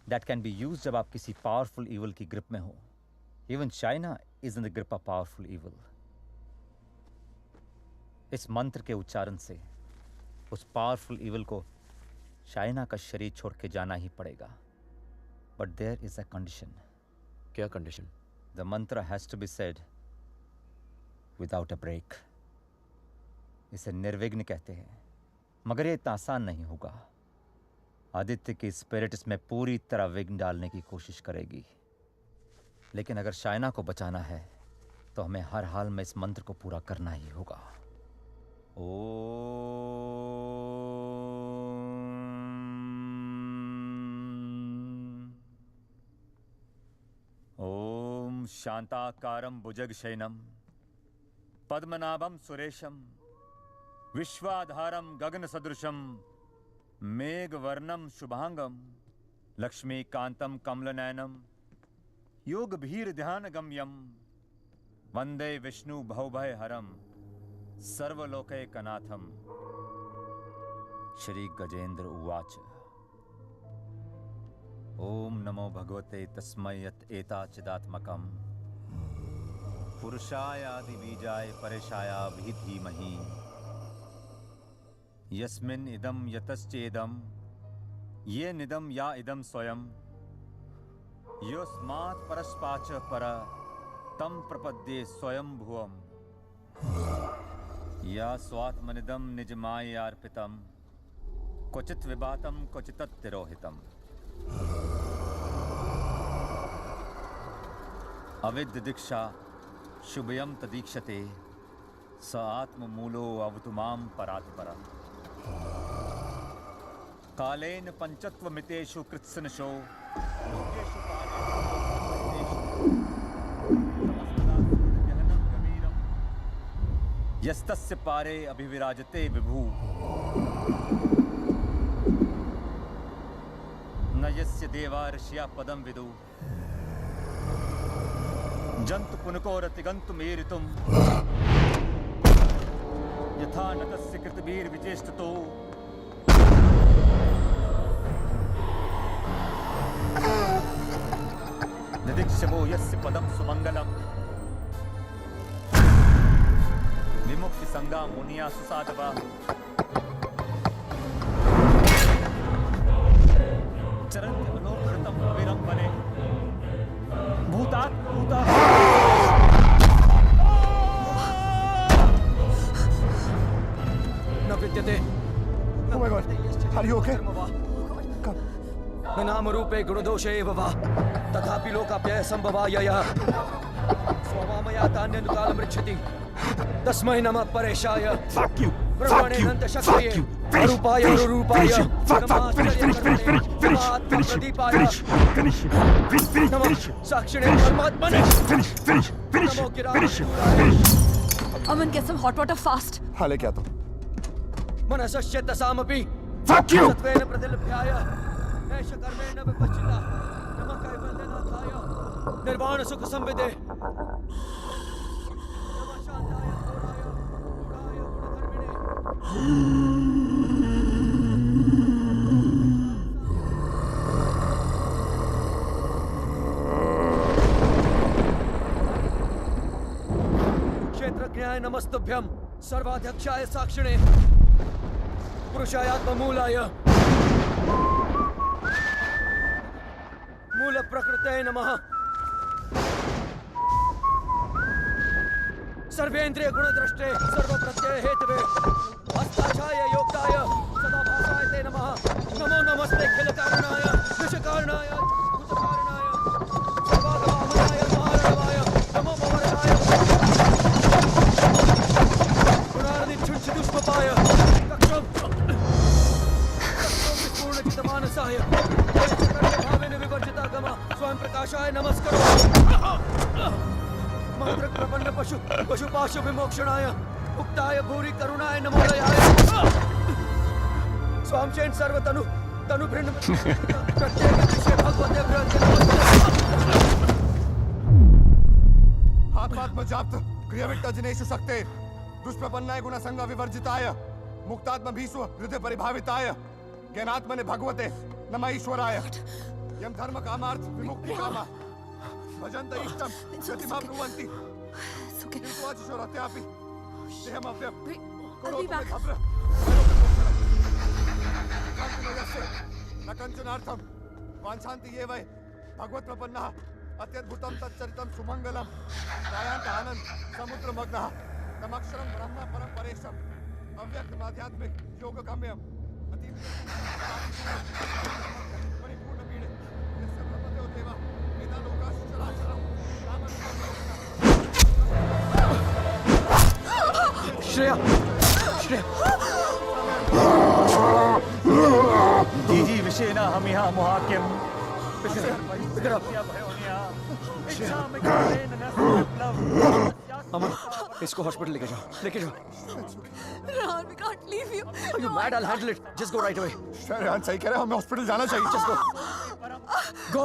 that can be used जब आप किसी पावरफुल evil की ग्रिप में हो। Even China is in the grip of powerful evil. इस मंत्र के उच्चारण से उस पावरफुल evil को चाइना का शरीर छोड़ के जाना ही पड़ेगा। But there is a condition. क्या condition? The mantra has to be said without a break. इसे निर्विघ्न कहते हैं, मगर ये इतना आसान नहीं होगा। आदित्य की स्पिरिट इसमें पूरी तरह विघ्न डालने की कोशिश करेगी, लेकिन अगर शाइना को बचाना है तो हमें हर हाल में इस मंत्र को पूरा करना ही होगा। ओम शांताकारं भुजगशयनं पद्मनाभं सुरेशं विश्वाधारं गगनसदृशं मेघवर्णं शुभांगं लक्ष्मीकान्तं कमलनयनं योगभीर्ध्यानगम्यं वंदे विष्णु भवभयहरं सर्वलोकैकनाथं। श्री गजेंद्र उवाच। ओम नमो भगवते तस्मै यत् एताचिदात्मकं पुरुषाय आदिबीजाय परेशाय धीमहि यस्मिन् इदं यतश्चेदं ये निदं या इदं स्वयं योस्मात् परस्पाच पर तं प्रपद्ये स्वयं भुवम् या स्वात्मनिदं निजमायार्पितं क्वचित् विभातं क्वचित् तिरोहितम् अविद्य दीक्षा शुभयं तदीक्षते स आत्ममूलो अवतु मां परात्परा। कालेन पंचत्वमितेषु कृत्सनशो लोकेषु गहनं गभीरं यस्तस्य पारे अभिविराजते विभु न यस्य देवा ऋषिया पदं विदु जंतु पुनकोरतिगन्तुमेरितुं यथा नतस्य कृतवीर्विचेष्टतो निदिक्षवो यस्य पदं सुमंगलम् विमुक्ति संगा मुनिया सुसाधवा चरन्ति मनोकृतं विरंबने भूतात् भूता न विद्यते। Oh my God, are you okay? न नामरूपे गुणदोषे एव वा तथापि लोकाप्यय संभवाययः स्ववामया तान्यनुकालमृच्छति तस्मै नमः परेशाय। Fuck you! Fuck you! Fuck you! Finish! Finish! Finish him! Fuck! Fuck! Finish! Finish! Finish! Finish! Finish! Finish! Finish! Finish! Finish! Finish! Sakshine Paramatmane! Finish! Finish! Finish! Finish! Finish! Aman, get some hot water fast. हाँ लेके आता हूँ. Manasashyata samapi. Fuck you! Satvena pradilabhyaya. Esha karmena vipachita. Namakai vandana thaya. Nirvana sukha samvide. Namashandaya puraya. Puraya purakarmine. क्षेत्रज्ञाय नमस्तभ्यम सर्वाध्यक्षाय साक्षिणे पुरुषायात्ममूलाय मूल प्रकृते नमः सर्वेन्द्रिय गुणद्रष्टे सर्वप्रत्यय Hathaway हस्ताक्षाय योक्ताय सदाभासाय ते नमः नमो नमस्ते खिल कारणाय विषकारणाय भूतकारणाय सर्वागमामनाय महारणवाय नमो भवरणाय गुणारधि छुच्छुदुष्पपाय कक्षम विपूर्णचितमानसाय भावेन विवर्जितागमा स्वयं प्रकाशाय नमस्करो मंत्र प्रपन्न पशुपाशु विमोक्षणाय उक्ताय भूरि करुणाय नमोदयाय स्वामचेन सर्वतनु तनु भृन्न प्रत्येक विषय भगवते भ्रंते आत्मात्म जाप्त क्रियाविट्ट जनेषु शक्ते दुष्प्रपन्नाय गुणसंग विवर्जिताय मुक्तात्म भीष्व हृदय परिभाविताय ज्ञानात्मने भगवते नमः ईश्वराय यम धर्म कामार्थ विमुक्ति कामा भजन्त इष्टम गतिमा ब्रुवन्ति किन्तु अचिशोरत्यापि देहमव्यम करोतु मे भद्र कान्तिमयस्य न कञ्चनार्थं वाञ्छन्ति ये वै भगवत्प्रपन्नः अत्यद्भुतं तच्चरितं सुमङ्गलं त्रायान्त आनन्द समुद्रमग्नः तमक्षरं ब्रह्म परं परेशम् अव्यक्तमाध्यात्मिक योगगम्यम् परिपूर्णपीडे यस्य ब्रह्मदेव देवा वेदालोकाश्चराचरम् श्रेया श्रेया दीजी विषेना हम यहाँ मुहाक्यम अमन इसको हॉस्पिटल लेके जाओ Rehan, we can't leave you. Are you mad? I'll handle it. Just go right away. Rehan सही कह रहे हैं, हमें हॉस्पिटल जाना चाहिए. Just go. Go.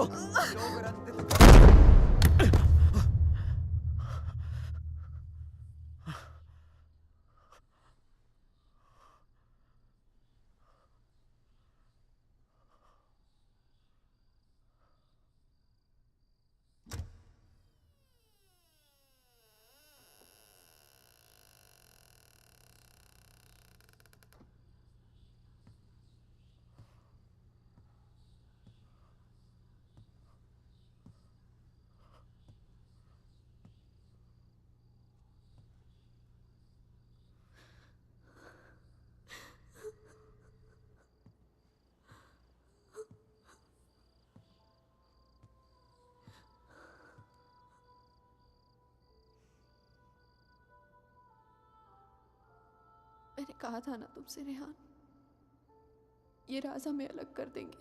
मैंने कहा था ना तुमसे रेहान, ये राज हमें अलग कर देंगे.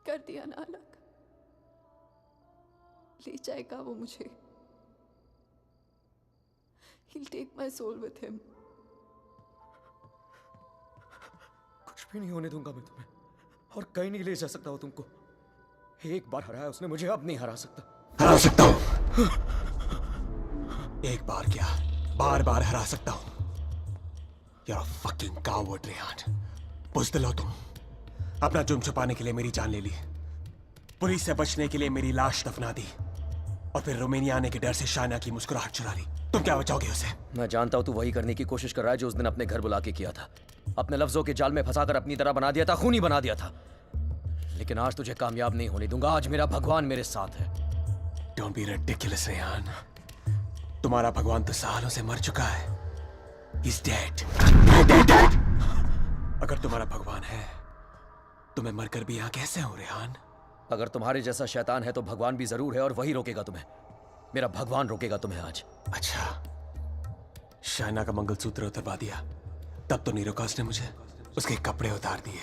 कर दिया ना अलग. ले जाएगा वो मुझे. He'll take my soul with him. कुछ भी नहीं होने दूंगा मैं तुम्हें, और कहीं नहीं ले जा सकता हूँ तुमको. एक बार हराया उसने मुझे, अब नहीं हरा सकता. हरा सकता हूँ. एक बार क्या, बार बार हरा सकता हूँ. You're a fucking coward, Rehan. बुज़दिल हो तुम. अपना जुर्म छुपाने के लिए मेरी जान ले ली, पुलिस से बचने के लिए मेरी लाश दफना दी, और फिर रोमानिया आने के डर से शाइना की मुस्कुराहट चुरा ली. तुम क्या बचाओगे उसे? मैं जानता हूँ तू वही करने की कोशिश कर रहा है जो उस दिन अपने घर बुला के किया था. अपने लफ्जों के जाल में फंसाकर अपनी तरह बना दिया था, खूनी बना दिया था. लेकिन आज तुझे कामयाब नहीं होने दूंगा. आज मेरा भगवान मेरे साथ है. Don't be ridiculous, Rehan. तुम्हारा भगवान तो सालों से मर चुका है. He's dead. Dead. अगर तुम्हारा भगवान है तो मैं मरकर भी यहाँ कैसे हूँ, रेहान? अगर तुम्हारे जैसा शैतान है तो भगवान भी जरूर है, और वही रोकेगा तुम्हें. मेरा भगवान रोकेगा तुम्हें आज. अच्छा, शाइना का मंगलसूत्र उतरवा दिया, तब तो नीरोकास ने मुझे उसके कपड़े उतार दिए।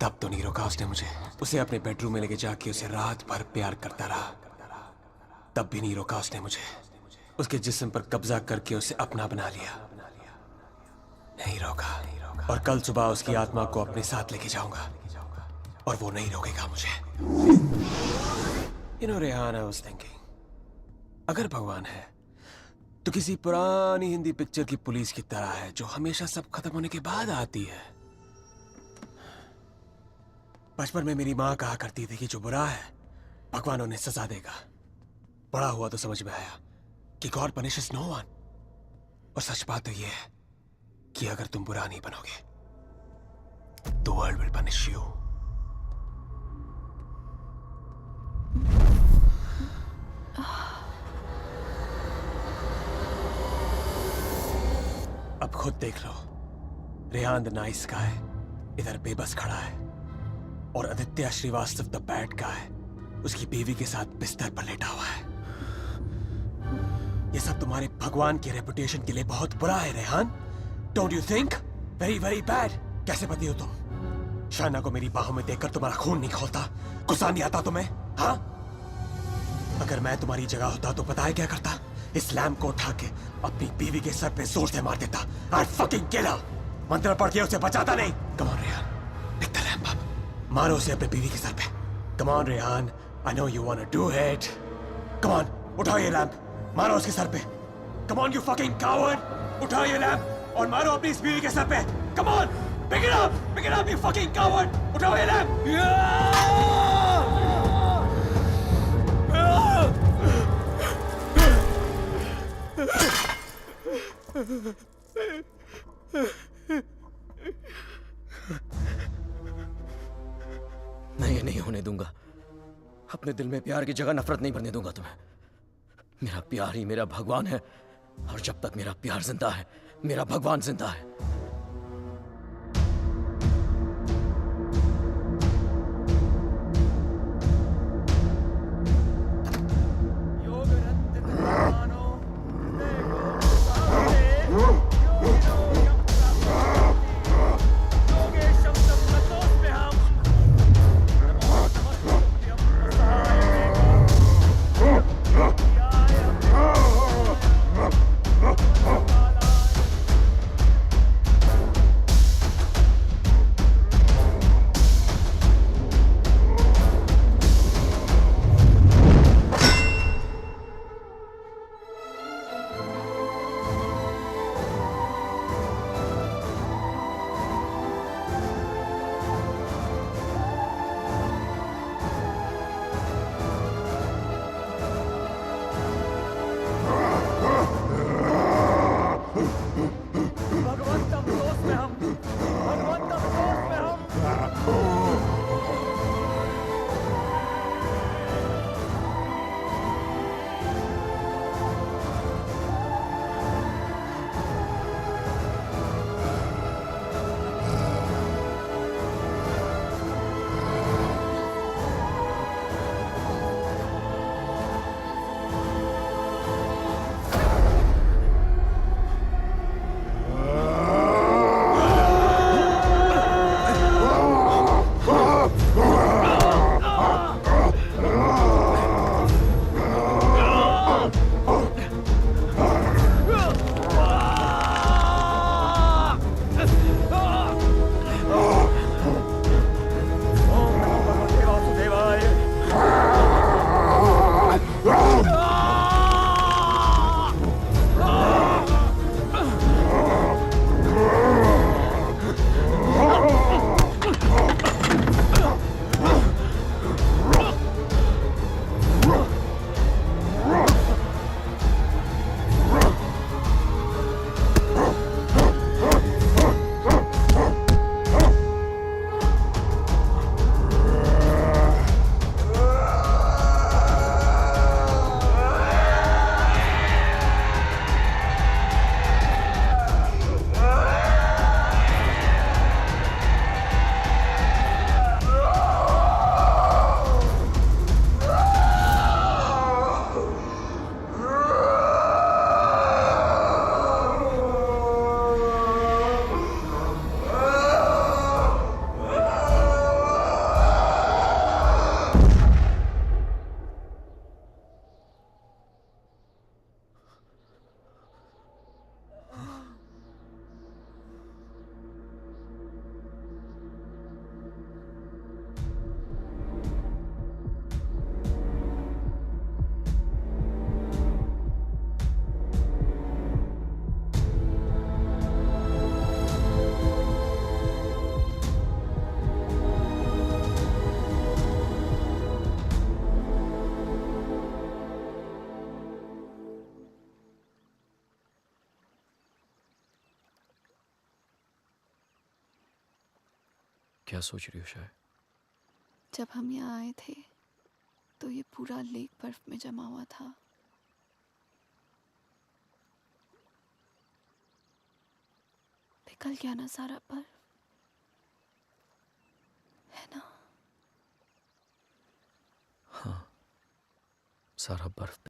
तब तो नीरोकास ने मुझे उसे अपने बेडरूम में लेके जाके उसे रात भर प्यार करता रहा। तब भी नीरोकास ने मुझे उसके जिस्म पर कब्जा करके उसे अपना बना लिया। नहीं रोका, और कल सुबह उसकी आत्मा को अपने साथ लेके जाऊंगा और वो नहीं रोकेगा मुझे। You know, Rehan, I was thinking, अगर भगवान है तो किसी पुरानी हिंदी पिक्चर की पुलिस की तरह है जो हमेशा सब खत्म होने के बाद आती है। बचपन में मेरी माँ कहा करती थी कि जो बुरा है भगवान उन्हें सजा देगा। बड़ा हुआ तो समझ में आया कि गॉड पनिशेस नो वन। और सच बात तो ये है कि अगर तुम बुरा नहीं बनोगे तो वर्ल्ड विल पनिश यू। अब खुद देख लो, रेहान द नाइस गाय इधर बेबस खड़ा है और Aditya Srivastava the bad guy उसकी बीवी के साथ बिस्तर पर लेटा हुआ है। ये सब तुम्हारे भगवान की रेपुटेशन के लिए बहुत बुरा है Rehan. Don't you think? Very very bad. कैसे पति हो तुम? शाइना को मेरी बाहों में देखकर तुम्हारा खून नहीं खोलता? गुस्सा नहीं आता तुम्हें? हाँ, अगर मैं तुम्हारी जगह होता तो पता है क्या करता? इस लैम्प को उठा के अपनी बीवी के सर पे जोर से मार देता। I'd fucking kill her। मंत्र पढ़ के उसे बचाता नहीं। Come on Rehan, pick the lamp up। मारो उसे अपने बीवी के सर पे। Come on Rehan, I know you wanna do it। Come on, उठाओ ये लैम्प, मारो उसके सर पे। Come on you fucking coward, उठाओ ये लैम्प और मारो अपनी इस बीवी के सर पे। Come on, pick it up you fucking coward, उठाओ ये लैम्प। मैं ये नहीं होने दूंगा। अपने दिल में प्यार की जगह नफरत नहीं भरने दूंगा तुम्हें। मेरा प्यार ही मेरा भगवान है और जब तक मेरा प्यार जिंदा है मेरा भगवान जिंदा है। क्या सोच रही हो शायद? जब हम यहाँ आए थे तो ये पूरा लेक बर्फ में जमा हुआ था। पिघल गया ना सारा बर्फ, है ना? हाँ, सारा बर्फ